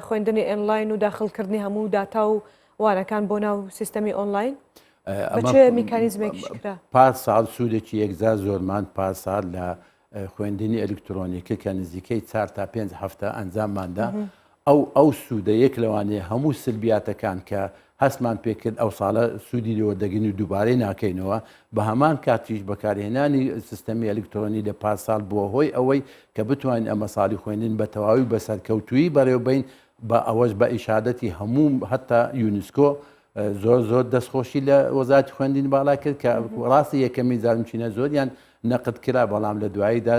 خوێندنی ئۆنلاین و داخلکردنی هەموو داتا و وانەکان بۆ ناو سیستەمی ئۆنلاین بەچێ میکانیزمێکی کرا پاس ساڵ سوودێکی یەکجار زۆرمان پاسال لە خوێندنی ئەلکترۆنیکە کە نزیکەی 4 تا 5 هەفتە ئەنجامماندا ئەو سوودە یەک لەوانەیە هەموو سلبیاتەکان کە هەستمان پێکرد ئەو ساڵە سوودی لەوە دەگەین و دووبارەی ناکەینەوە بە هەمان کاتیش بەکارهێنانی سیستەمی ئەلکترۆنی لە پاسال بووە هۆی ئەوەی کە بتوانین ئەمە ساڵی خوێندن بە تەواوی بەسەرکەوتووی بەڕێوەبین بە ئەوەش بە ئیشادەتی هەموو هەتا یونسکۆ زۆر دەستخۆشی لە وەزارەتی خوێندنی باڵا کرد کە ڕاستی یەکەمی زارمچینە زۆریان نەقد کرا بەڵام لە دواییدا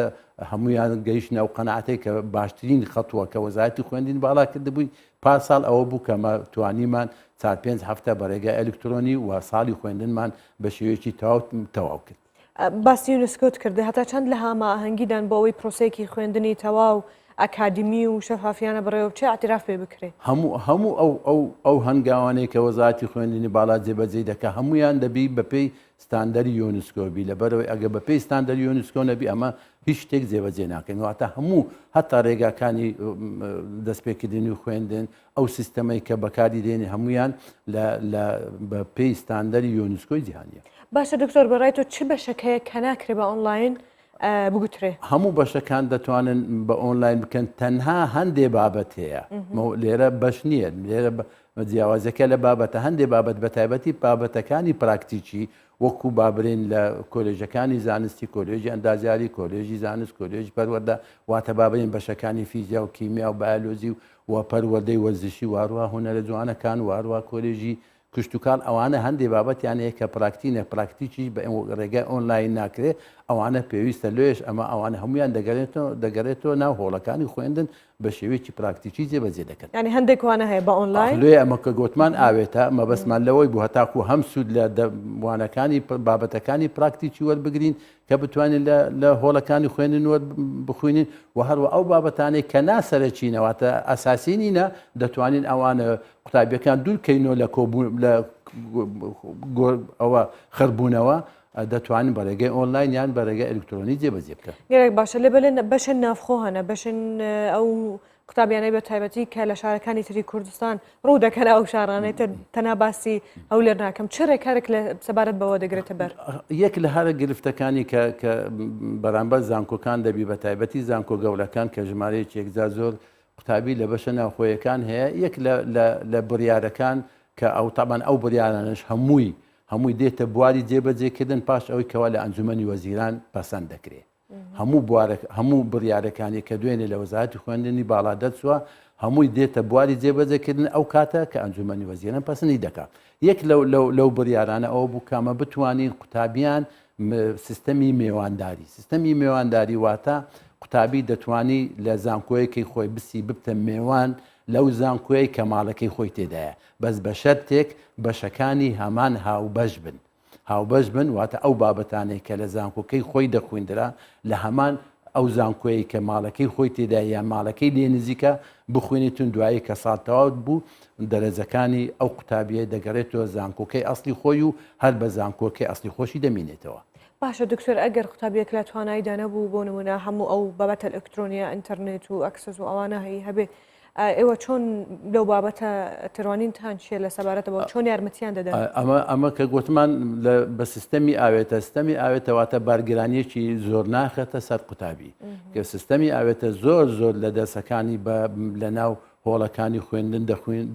هەمویان گەیشتنە ئەو قەنەعەتەی کە باشترین خەتووە کە وەزارەتی خوێندنی باڵا کردبووی پاساڵ ئەوە بوو کەمە توانیمان 4-5 هەفتە بەڕێگە ئەلکترۆنی و ساڵی خوێندنمان بە شێوەیەکی تەواو کرد. باسی یونسکۆت کرده هەتا چەند لە هەماهەنگیدان بۆ ئەوەی پرۆسەیەکی خوێندنی تەواو ئەکادمی و شەفافیانە بەڕێوە بچێ ئاعتراف پێ بکرێت هەموو ئەو هەنگاوانەی کە وەزارەتی خوێندنی باڵا جێبەجێ دەکە هەمویان دەبی بەپێی ستاندەری یونسکۆبی لەبەرەوەی ئەگە بەپێی ستاندەری یونسکۆ نەبی ئەمە هیچ شتێک جێبەجێ ناکەن واتە هەموو هەتا ڕێگاکانی دەستپێکردنی و خوێندن ئەو سیستەمەی کە بەکاری دێنێ هەمویان بەپێی ستاندەری یونسکۆی جیهانیە. باشە دکتۆر بەڕای تۆ چ بەشەکەیە کە ناکرێ بە ئۆنلاین بگوترێ هەموو بەشەکان دەتوانن بە ئۆنلاین بکەن تەنها هەندێ بابەت هەیە لێرە بەش نییە لێرە جیاوازەکە لە بابەتە هەندێ بابەت بە تایبەتی بابەتەکانی پراکتیکی وەکو بابرین لە کۆلێژەکانی زانستی کۆلێژی ئەندازیاری کۆلێژی زانست کۆلێژی پەروەردە واتە بابرین بەشەکانی فیزیا و کیمیا و بایۆلۆژی و پەروەردەی وەرزشی وارووا هونەرە جوانەکان وارووا کۆلێژی کشتتوکان ئەوانە هەندێ بابەتیانەیە کە پراکتینە پراکتیکیش بە ڕێگای ئۆنلاین ناکرێت ئەوانە پێویستە لێش ئەمە ئەوانە هەمویان دەگەرێتەوە ناو هۆڵەکانی خوێندن بە شێوەیەکی پراکتیکی جێبەجێ دەکەن ینی هەندێکوانە هەیە بە ئۆنلاین لێ ئەمە کە گوتمان ئاوێتە مەبەستمان لەوەی بوو هەتاکو هەم سوود لە وانەکانی بابەتەکانی پراکتیکی وەربگرین کە بتوانین لە هۆڵەکانی خوێندن بخوێنین و هەروە ئەو بابەتانەی کە ناسەرچینەوەتە ئەساسی نینە دەتوانین ئەوانە قوتابیەکان دوورکەینەوە لە ئەوە خەربوونەوە دەتوانین بەڕێگەی ئۆنلاین یان بەڕێگە ئەلکترۆنی جێبەجێ بکەن. گەرێک باشە لێ بڵێن بەشن نافخۆ هەنە بەشن ئەو قوتابیانەی بە تایبەتی کە لە شارەکانی تری کوردستان ڕوو دەکەن ئەو شارانەی تەنها باسی ئەو لێر ناکەم چ ڕێکارێک لە سەبارەت بەوە دەگرێتە بەر یەک لە هەرە گرفتەکانی کە بەرامبەر زانکۆکان دەبی بە تایبەتی زانکۆ گەورەکان کە ژمارەیەکی یەکجار زۆر قوتابی لە بەشە ناوخۆیەکان هەیە یەک لە بڕیارەکان کە ئەو تابان ئەو بڕیارانش هەمووی دێتە بواری جێبەجێکردن پاش ئەوەی کەوا لە ئەنجومەنی وەزیران پەسەند دەکرێت هەموو بڕیارەکانی کە دوێنێ لە وەزارەتی خوێندنی باڵا دەچووە هەمووی دێتە بواری جێبەجێکردن ئەو کاتە کە ئەنجومەنی وەزیران پەسەندی دەکات یەک لەو بڕیارانە ئەوە بوو کامە بتوانین قوتابیان سیستەمی میێوانداری واتە قوتابی دەتوانی لە زانکۆیەکی خۆی بسی ببتە میێوان لەو زانکۆی کە ماڵەکەی خۆی تێدایە بەس بە شەرتێک بەشەکانی هەمان هاوبەش بن واتە ئەو بابەتانەی کە لە زانکۆکەی خۆی دەخوێندرا لە هەمان ئەو زانکۆی کە ماڵەکەی خۆی تێدا یان ماڵەکەی لێ نزیکە بخوێنێتون دوایی کە ساڵ تەواو بوو دەرەجەکانی ئەو قوتابیە دەگەڕێتەوە زانکۆکەی ئەسلی خۆی و هەر بە زانکۆکەی ئەسلی خۆشی دەمینێتەوە. باشە دکتۆر ئەگەر قوتابیەک لە تواناییدا نەبوو بۆ نمونە هەموو ئەو بابەتە ئەلکترۆنیە ئینتەرنێت و ئەکسس و ئەوانە هەبێ ئێوە چۆن لەو بابەتە تڕوانینتان چیە لە سەبارەتەوە چۆن یارمەتیان دەدەن ئەمە کە گوتمان بە سیستەمی ئاوێتەواتە بارگرانیەکی زۆر ناخێتە سەر قوتابی کە سیستەمی ئاوێتە زۆر لە دەرسەکانی لە ناو هۆڵەکانی خوێندن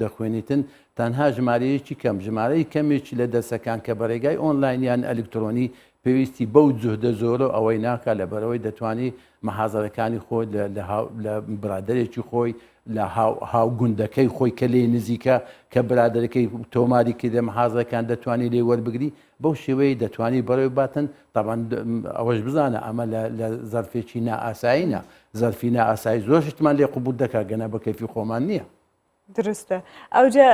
دەخوێنیتن تەنها ژمارەیەکی کەم ژمارەی کەمێکی لە دەسەکان کە بەڕێگای ئۆنلاینیان ئەلکترۆنی پێویستی بەو جوهدە زۆرە ئەوەی ناکە لە بەرەوەی دەتوانانی مەحازەرەکانی خۆی لە برادێکی خۆی لە هاوگوندەکەی خۆی کە لێ نزیکە کە برادەکەی تۆماری کردە مەحازەکان دەتوانانی لێ وەربگری بەو شێوەیە دەتوانی بەڕێوە باتن تاوان ئەوەش بزانە ئەمە لە زەرفێکی نائاساییە زەرفی نائاسایی زۆر شتمان لێ قوبول دەکات گەنە بە کەفی خۆمان نییە. درستە ئەوجا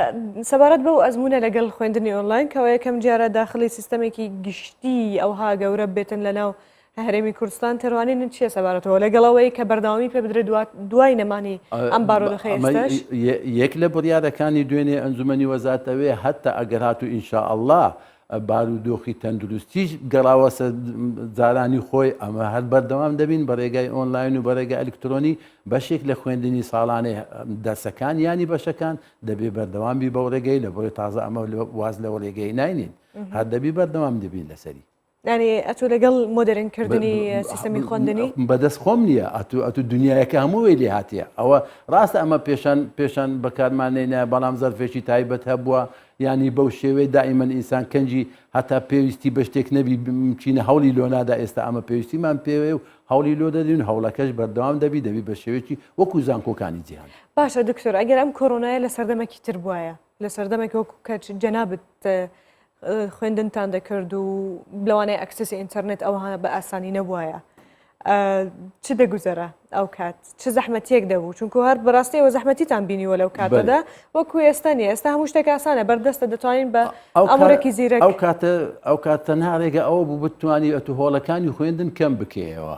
سەبارەت بەو ئەزمونە لەگەڵ خوێندنی ئۆنلاین کەەوە یەکەم جارە داخلی سیستەمێکی گشتی ئەوها گەورە بێتن لەناو هەرێمی کوردستان تێڕوانین چیە سەبارەتەوە لەگەڵەوەی کە بەرداوامی پێ بدرێت دوای نەمانی ئەم بارۆدەخە ئێستاش یەک لە بڕیارەکانی دوێنێ ئەنجومەنی وەزارەتەوێ هەتا ئەگەر هاتو ئینشاءالله بارودۆخی تەندروستیش گەڕاوەسە جارانی خۆی ئەمە هەر بەردەوام دەبین بە ڕێگای ئۆنلاین و بە ڕێگای ئەلکترۆنی بەشێک لە خوێندنی ساڵانەی دەرسەکان ینی بەشەکان دەبێ بەردەوامی بەو ڕێگەی لە بۆی تازە ئەمە واز لەوە ڕێگەی ناینین هەر دەبی بەردەوام دەبین لەسەری ینی ئەتو لەگەڵ مۆدرنکردنی سیستەمی خوێندنی بەدەست خۆم نییە ئەتو دنیایەکە هەمووی لێ هاتیە ئەوە ڕاستە ئەمە پێشان بەکارمانێنە بەڵام زەرفێکی تایبەت هەبووە ینی بەو شێوەیە دائیمەن ئینسان کەنجی هەتا پێویستی بە شتێک نەبی چینە هەوڵی لۆ نادا ئێستا ئەمە پێویستیمان پێوێ و هەوڵی لۆ دەدەین هەوڵەکەش بەردەوام دەبی بە شێوەیەکی وەکو زانکۆکانی جیهان. باشە دکتۆر ئەگەر ئەم کۆرۆنایە لە سەردەمێکی تر بواە لە سەردەمێک وەکو کەچ جەنابەت خوێندنتان دەکرد و لەوانەیە ئەکسسی ئینتەرنێت ئەوها بە ئاسانی نەبووایە چ دەگوزەرە ئەو کات چ زەحمەتیەک دەبوو چونکو هەر بەڕاستی ئەوە زەحمەتیتان بینیوە لەو کاتەدا وەکو ئێستانی ئێستا هەموو شتێک ئاسانە بەردەستە دەتوانین بە ئەمڕێکی زیرەک ئەو کات تەنها ڕێگە ئەوە بوو بتوانانی ئەتو هۆڵەکانی خوێندن کەم بکەیەوە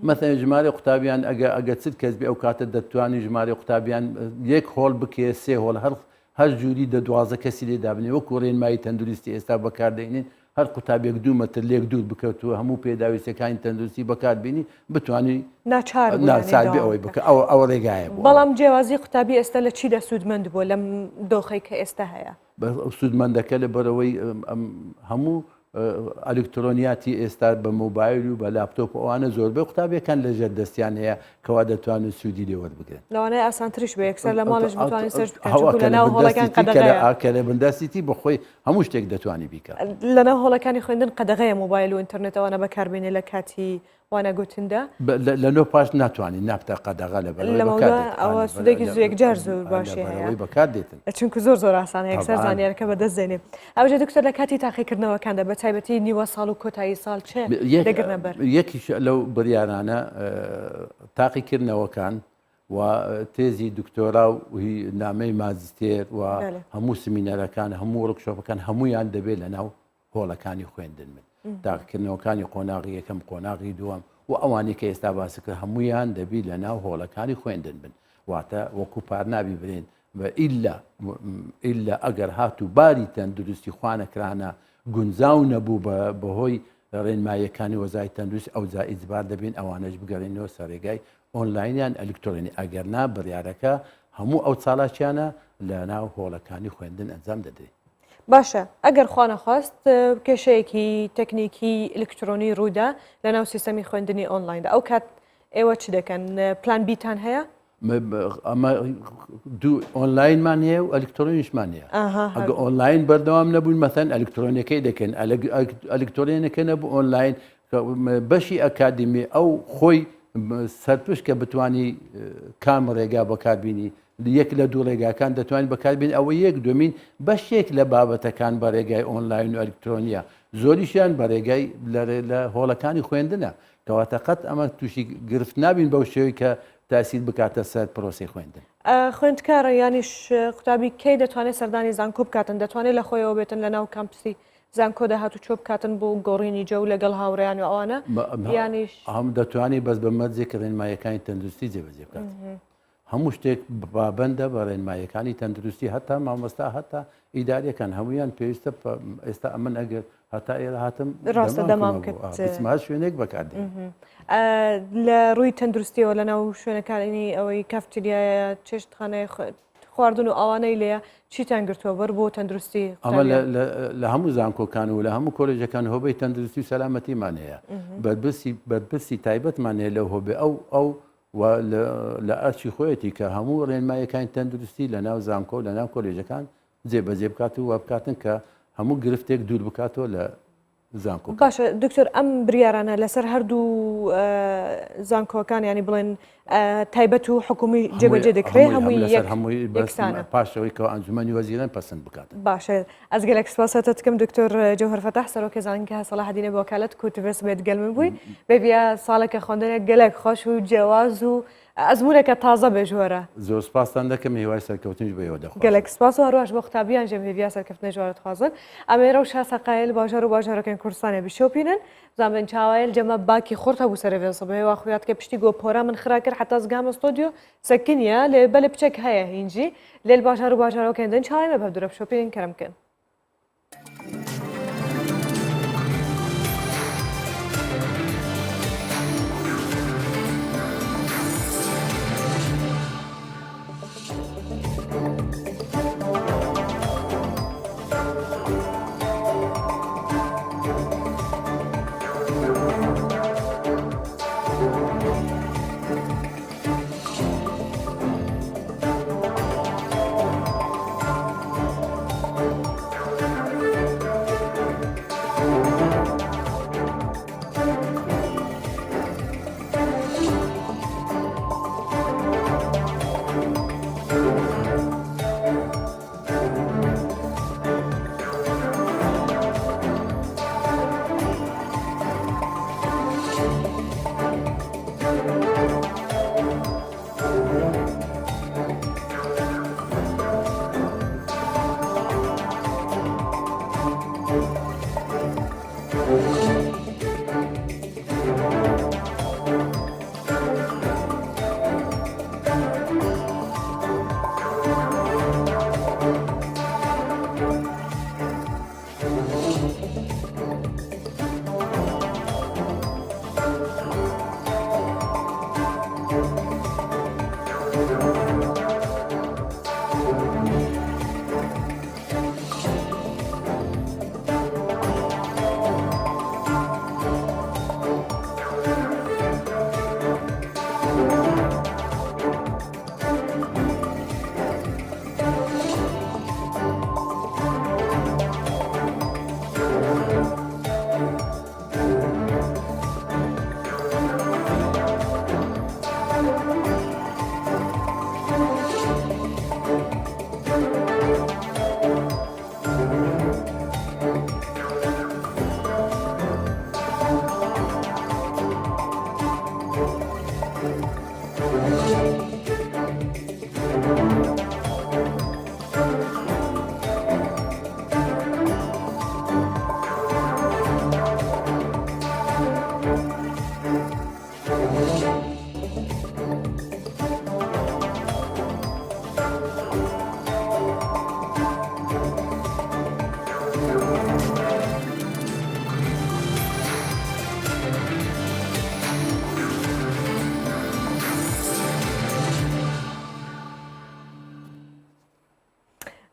مەثەن ژمارە قوتابیان ئەگە چ کەس بێ ئەو کاتە دەتوانی ژمارە قوتابیان یەک هۆڵ بکێ سێ هۆڵ هەر جووری دە12 کەسی لێ دابنێ وەکو ڕێنمایی تەندروستی ئێستا بەکاردێنین هەر قوتابێک 2 مەتر لێک دوور بکەوتووە هەموو پێداویستەکانی تەندروستی بەکاربیێنی بتوانانی ناچاربی ئەوەی بکە ئەو ڕێگایە بوو. بەڵام جیاوازی قوتابی ئێستا لە چیدا سوودمەند بووە لەم دۆخەی کە ئێستا هەیە سوودمەندەکە لە بەرەوەی هەموو ئەلکترۆنیاتی ئێستا بە مۆبایل و بە لاپتۆپ ئەوانە زۆربەی قوتابیەکان لەژێر دەستیان هەیە کەوا دەتوانن سوودی لێ وەربگرن لەوانەیە ئاسانتریش بە یەکسەر لە ماڵش بتوانین سەرچ بکەن لەناو هۆڵەکان قەدەغەیە کە لە بەنداستی بەخۆی هەموو شتێک دەتوانی بیکە لەناو هۆڵەکانی خوێندن قەدەغەیە مۆبایل و ئینتەرنێتەوەنە بەکاربێنێ لە کاتی وانە گوتندا لە نۆ پاش ناتوانین نابتە قەدەغە لە ئەوە سودێکی یەکجار زۆر باشی هەیە بەکاردێتن چونکو زۆر ئاسانە یەکسەر زانیارەکە بەدەستێنێ ئەوجە دکتۆر لە کاتی تاقیکردنەوەکاندا بە تایبەتی نیوە ساڵ و کۆتایی ساڵ چێ دەگرنە بەر یەکیش لەو بڕیارانە تاقیکردنەوەکان و تێزی دکتۆرا و نامەی مازیستێر و هەموو سمینەرەکان هەموو ڕکشۆپەکان هەمویان دەبێت لە ناو هۆڵەکانی خوێندن من تاقیکردنەوەکانی قۆناغی یەکەم قۆناغی دووەم و ئەوانی کە ئێستا باسی کرد هەمویان دەبی لە ناو هۆڵەکانی خوێندن بن واتە وەکو پارنابی برێن بە ئیلا ئەگەر هات و باری تەندروستی خوانەکرانە گونجاو نەبوو بەهۆی ڕێنماییەکانی وەزای تەندروستی ئەو جا ئیجبار دەبین ئەوانەش بگەڕێنەوە سەرێگای ئۆنلاینیان ئەلکترۆنی ئەگەرنا بڕیارەکە هەموو ئەو چاڵاکیانە لە ناو هۆڵەکانی خوێندن ئەنجام دەدرێت. باشە ئەگەر خوانەخواست کێشەیەکی تەکنیکی ئلکترۆنی ڕوودا لە ناو سیستەمی خوێندنی ئۆنلایندا ئەو کات ئێوە چ دەکەن پلان بیتان هەیە؟ ئەمە دوو ئۆنلاینمان هەیە و ئەلکترۆنیشمان هەیە ئەگە ئۆنلاین بەردەوام نەبوون مەثەن ئەلکترۆنیەکەی دەکەن ئەلکترۆنیەکە نەبوو ئۆنلاین بەشی ئەکادمی ئەو خۆی سەرپشت کە بتانی کام ڕێگا بەکاربیێنی یەک لە دوو ڕێگاکان دەتوانین بەکاربیێن ئەوە یەک دومین بەشێک لە بابەتەکان بە ڕێگای ئۆنلاین و ئەلکترۆنیە زۆریشیان بە ڕێگای لە هۆڵەکانی خوێندنە کەواتە قەت ئەمە تووشی گرفت نابین بەو شێوەی کە تاسیید بکاتە سەر پرۆسی خوێندن. خوێندکارە یانیش قوتابی کەی دەتوانێت سەردانی زانکۆ بکاتن دەتوانێت لە خۆیەوە بێتن لە ناو کامپسی زانکۆ داهات و چۆ بکاتن بۆ گۆڕینی جە و لەگەڵ هاوڕێیان و ئەوانە یانیش هەم دەتوانێت بەس بە مەرجێک ڕێنماییەکانی تەندروستی جێبەجێ بکات. هەموو شتێک بابەندە بە ڕێنماییەکانی تەندروستی هەتا مامۆستا هەتا ئیداریەکان هەمویان پێویستە ئێستا ئەمن ئەگەر هەتا ئێرە هاتم ڕاستە دەمام کرد شوێنێک بەکاردێن لە ڕووی تەندروستیەوە لە ناو شوێنەکانی ئەوەی کافتریایە چێشتخانەی خواردن و ئەوانەی لێە چیتان گرتووە بەر بۆ تەندروستی ئەمە لە هەموو زانکۆکان و لە هەموو کۆلێژەکان هۆبەی تەندروستی و سەلامەتیمان هەیە بەربرسی تایبەتمان هەیە لەو هۆبێ ئەو و لە ئەرچی خۆیەتی کە هەموو ڕێنمایەکانی تەندروستی لە ناو زانکۆ و لە ناو کۆلێژەکان جێبەجێ بکات و وابکاتن کە هەموو گرفتێک دوور بکاتەوە لە زانکۆ. باشە دکتۆر ئەم بریارانە لەسەر هەردوو زانکۆکان ینی بڵێن تایبەت و حکومی جێبەجێ دەکرێت هەمووی یەکسانە پاشەوەی کە ئەنجومەنی وەزیران پەسەند بکات. باشە ئەس گەلێک سپاسەتە دکەم دکتۆر جەوهەر فەتاح سەرۆکی زانکە سەلاحەدینە بۆ وەکالەت کوتڤس بێت گەلمن بووی بێبیا ساڵێکە خوێندنێک گەلێک خۆش و جیاواز و ئەزمونێکە تازە بێژوەرە. زۆر سپاسان دەکەم هیوای سەرکەوتنیش بەوە دەخوازم. گەلێک سپاس و هەروەش بۆ قوتابیان ژێم هێویا سەرکەوتنی ژوارە دەخوازن. ئەمێرە و شاسەقایل باژار و باژارەکەن کوردستانی بشۆپینن زانبن چاوایل جەمە باکی خۆرت هەبوو سەرێڤێن سەبەیەوە خویات کە پشتی گۆپۆرا من خرا کرد حتا زگامە ستۆدیۆ سەکنیە لێ بەلێ بچێک هەیە هینجی لێل باژار و باژارەکەندن چاوای مە بەدورە بشۆپینن کەرمکەن.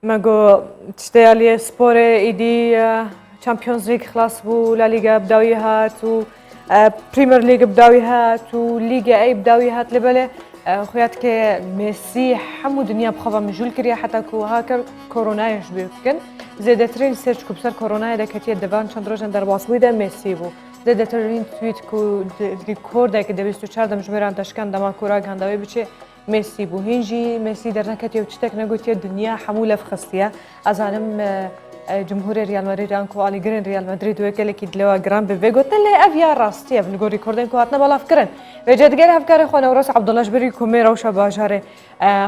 مگو تشتیالی سپور ایدی چمپیونز لیگ خلاص بو لالیگا بداوی هات و پریمیر لیگ بداوی هات و لیگ ای بداوی هات لبله خویات که مسی همو دنیا بخواه مجول کریه حتی که هاکر کرونایش بیکن زیاده ترین سرچ کو بسر کرونای دکتیه دوان چند روزن در باس ده مسی بو زیاده ترین توییت کو ریکورد که 24 دمجمران تشکن دما کورا گنداوی بچه مسی بو هنجی مسی در نکتی و چتک نگوتیه دنیا حمول فخستیه از آنم جمهور ريال مدريد انكو علي جرين ريال مدريد وكل كي دلوا جرام بيفيغو تلي افيا راستي بنقول ريكوردين كو هاتنا بالا فكرن وجد غير افكار خونا وراس عبد الله جبري كوميرا وشباجره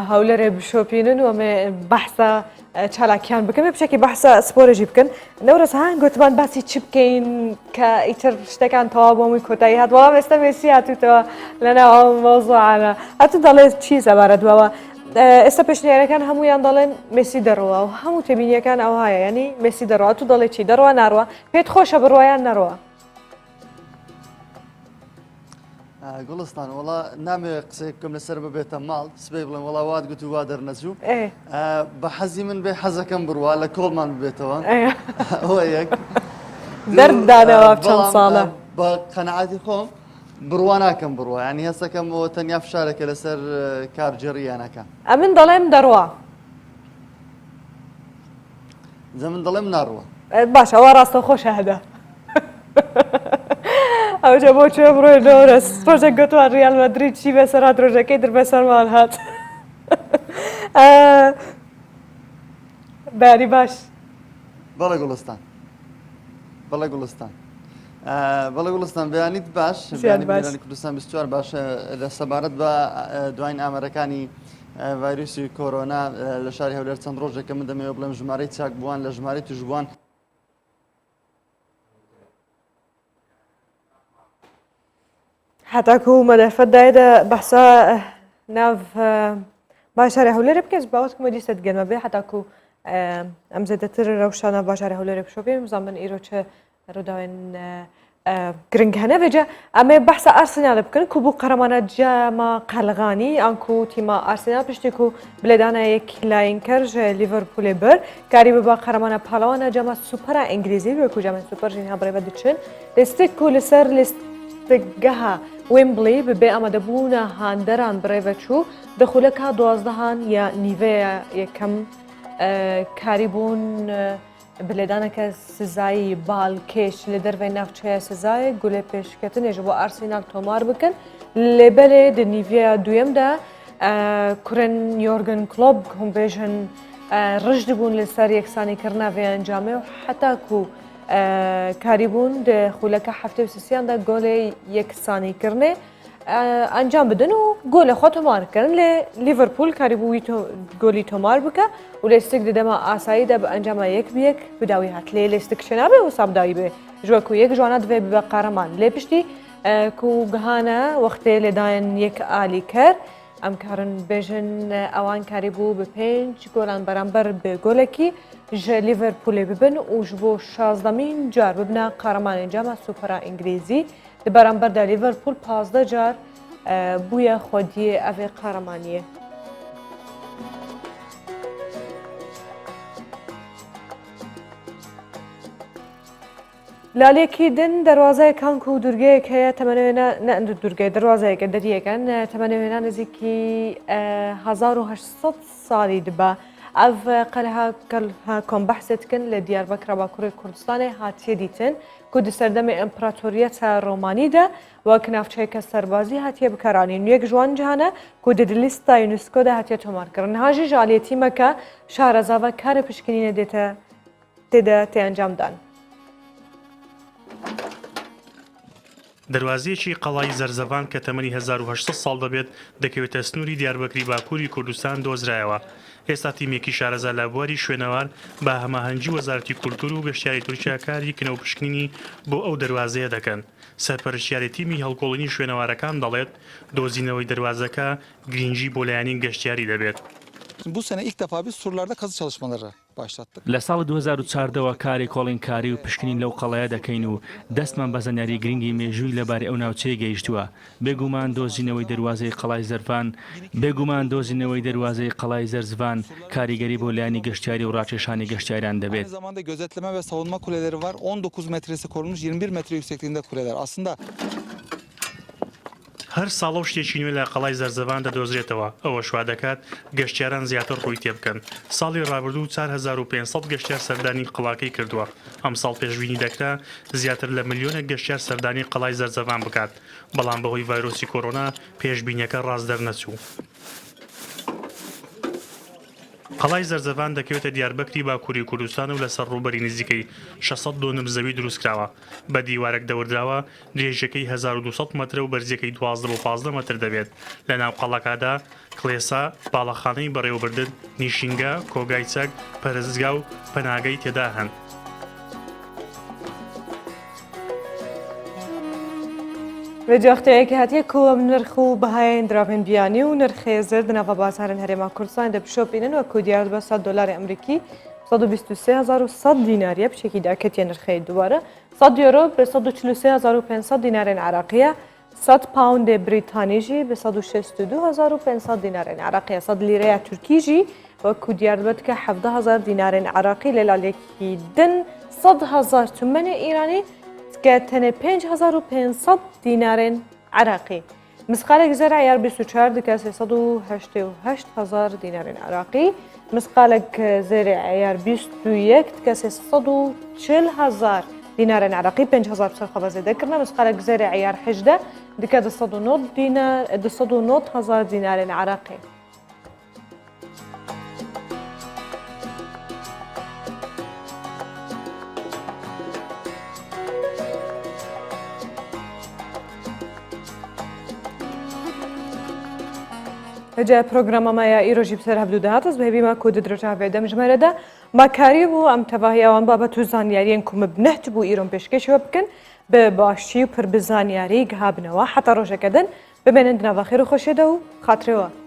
هولر بشوبينن وما بحثه چالاکیان بکەم بشکی بحث سپۆرە ژی بکەن نەورەس هان گوتمان باسی چی بکەین کە ئیتر شتەکان تەواو بۆمووی کۆتایی هات وەڵام ئێستا مێسی هاتوویتەوە لەناو مۆزوعانە هاتوو دەڵێت چی سەبارەت بەوە ئێستا پێشنیارەکان هەموویان دەڵێن مێسی دەڕۆوە و هەموو تێبینیەکان ئەو هەیە ینی مێسی دەڕۆوە تو دەڵێ چی دەڕۆوە ناڕوە پێت خۆشە بڕۆیان نەڕۆوە گوڵستان وڵا نامێ قسەیەکم لەسەر ببێتە ماڵ سبەی بڵێن وڵا وات گوت و وا دەرنەچوو بە حەزی من بێ حەزەکەم بڕوا لە کۆڵمان ببێتەوە ئەوە یەک دەرددانەوە چەند ساڵە بە قەنەعاتی خۆم بڕواناکەم بڕوە ینی هەستەکەم بۆ تەنیا فشارێکە لەسەر کارجێڕیانەکە ئەمن دەڵێم دەڕوە من دەڵێم ناڕوە باش ئەوە ڕاستە خۆشە هەدا ئەوجە بۆ چێ بڕۆی دەورە ڕۆژێک گوتوان ریال مەدرید چی بەسەر هات ڕۆژەکەی در بەسەرمان هات باری باش بەڵێ گوڵستان بەڵێ گوڵستان بەڵێ گوڵستان بەیانیت باش بەیانی کوردستان 24 باش لە سەبارەت بە دوایین ئامەرەکانی ڤایرۆسی کۆرۆنا لە شاری هەولێر چەند ڕۆژێکە من دەمەوێت بڵێم ژمارەی چاک بووان لە ژمارەی توش بووان هەتاکو مەدەفەت دایدا بەحسا ناو باشاری هەولێرە بکەس باوەتکمە دیستت گەنمە بێ هەتاکو ئەم زێدەتر ڕەوشانە باشاری هەولێرە بشۆبێ زانبن ئیرۆچە ڕووداوێن گرنگ هەنە بێجە ئەمێ بەحسە ئارسنال بکەن کو بوو قەرەمانە جامە قەلغانی ئەنکو تیما ئارسنال پشتێک و بلێدانایەک لاینکەر لیڤەرپولێ بەر کاری ببا قەرەمانە پاڵەوانە جامە سوپەرە ئینگلیزی وەکو جامە سوپەرژین هەبڕێبە دچن لێستێک و لەسەر لێستگەها وێمبلی ببێ ئەمەدەبوونە هاندەران بڕێڤە چوو دەخولەکە دوازدەهان یا نیڤەیە یەکەم کاری بوون بلێدانەکە سزایی باڵکێش لە دەرەوەی ناوچەیە سزایە گولێ پێشکەتنێژ بۆ ئارسینال تۆمار بکەن لێبەرێ دنیڤە دوێمدا کوڕن یۆرگن کلۆب هەمبێژن ڕژد بوون لەسەر یەکسانیکردنا vê ئەنجامێ و حتاکو کاریبوون خولەکە هەفتێ و سیسیاندا گۆلێ یەکسانیکردنێ ئەنجام بدن و گۆلە خۆ تۆمارکردن لێ لیڤەرپول کاریبووی گۆلی تۆمار بکە و لێستێک دەدەمە ئاساییدا بە ئەنجامە یەک بەیەک بداوی هات لێ لێستێک شێنابێ و سابداوی بێ ژوەکو یەک جوانە دەبێ ببە قارەمان لێ پشتی کو گەهانە وەختێ لێدایەن یەک ئالی کرد ئەم کارن بێژن ئەوان کاری بوو بە 5 گۆلان بەرامبەر بێ گۆلێکی ژە لیڤەرپولێ ببن و ژ بۆ 16مین جار ببنە قارەمان ئەنجامە سوپەرە ئینگلیزی لە بەرامبەردا لیڤەرپول 15 جار بووە خۆدیە ئەvê قارەمانیە. لالێکی دن دەواازای کانک و دورگەیەک هەیە تەمەنوێنە دورگای دەواازەیەکە دەریەکەن تەمەنوێنان نزیکی 1800 ساڵی دبە ئەv قەلها کۆمبەحسێتکن لە دیاربەکرا باکوڕی کوردستانی هاتیە دیتن کو di serdemê împaratoriyeta Romanî de wek navçeyeke serbazî hatiye bikaranîn yek ji wan cihane ku di lîsta UNESCO de hatiye tomarkirin. Niha jî ji aliyê tîmeke şarezava karê pişkinînê têde tê encam dan. دەواازەیەکی قەڵای زەرزەڤان کە تەمەنی 1800 ساڵ دەبێت دەکەوێتە سنووری دیاربەکری باکووری کوردستان دۆزرایەوە. ئێستا تیمێکی شارەزا لە بواری شوێنەوار با هەماهەنگی وەزارەتی کولتور و گەشتیاری تورکیا کاری کنەوە پشکنینی بۆ ئەو دەواازەیە دەکەن. سەرپەرشتیاری تیمی هەڵکۆڵینی شوێنەوارەکان دەڵێت دۆزینەوەی دەواازەکە گرنگی بۆ لایەنی گەشتیاری دەبێت. Bu sene ilk defa biz surlarda kazı çalışmaları başlattık. لە ساڵ 2014ەوە کاری کۆڵینکاری و پشکنین لەو قەڵەیە دەکەین و دەستمان بە زەنیاری گرنگی مێژووی لەبارەی ئەو ناوچەیە گەیشتووە. بێگومان دۆزینەوەی دەواازەی قەڵای زەرفان بێگومان دۆزینەوەی دەواازەی قەڵای زەرزڤان کاریگەری بۆ لایانی گەشتیاری و ڕاکێشانی گەشتیاران دەبێت. Aynı zamanda gözetleme ve savunma kuleleri var. 19 metresi korunmuş 21 metre yüksekliğinde kuleler. Aslında هەر ساڵە و شتێکی نوێ لە قەڵای زەرزەڤان دەدۆزرێتەوە ئەوە شوا دەکات گەشتیاران زیاتر ڕووی تێ بکەن. ساڵی ڕابردوو 4500 گەشتیار سەردانی قەڵاکەی کردووە. ئەم ساڵ پێشبینی دەکرا زیاتر لە ملیۆنە گەشتیار سەردانی قەڵای زەرزەڤان بکات بەڵام بەهۆی ڤایرۆسی کۆرۆنا پێشبینیەکە ڕاست دەرنەچوو. قەڵای زەرزەڤان دەکەوێتە دیاربەکری باکووری کوردستان و لەسەر ڕووبەری نزیکەی 600 دۆنم زەوی دروستکراوە بە دیوارێک دەوردراوە درێژەکەی 1200 متر و بەرزەکەی 12 بۆ 15 متر دەبێت. لە ناو قەڵەکەدا کڵێسا باڵەخانەی بەڕێوەبردن نیشینگە کۆگای چەک پەرستگا و پەناگەی تێدا هەن. وێجاختەیەکی هاتیە کۆم نرخ و بەهای دراڤێن بیانی و نرخێ زرد ناڤە بازارن هەرێما کوردستان دەپشۆپینن وەکو دیار بە $100 ئەمریکی 123100 دیناریە پشێکی داکەتیە نرخەی دووارە 100 یۆرۆ بە 143500 دینارێن عراقیە 100 پاوندێ بریتانیژی بە 162500 دینارێن عراقیە 100 لیرەیە تورکیژی وەکو دیاربەت کە 17000 دینارێن عراقی لە لالێکی دن 100,000 تومەنێ ئیرانی کە تەنێ 5500 دینارێن عراقي مسقالك زر عيار 24 دكا 388,000 دينار عراقي مسقالك زر عيار 21 دكا 640,000 دينار عراقي 5,000 بسرخة زيادة كرنا مسقالك زر عيار 18 دكا 200,000 دينار عراقي جا پروگرام ما یا ایروجی بسر هفدو دهات از بهبی ما کود درجه ویدم جمره ده ما کاری بو ام تواهی آن بابا تو زانیاری کم بنهت بو ایران پیشکش بکن به باشی و پر بزانیاری گهاب نوا حتی روشه کدن ببینند نوا خیر و خوشه دو خاطره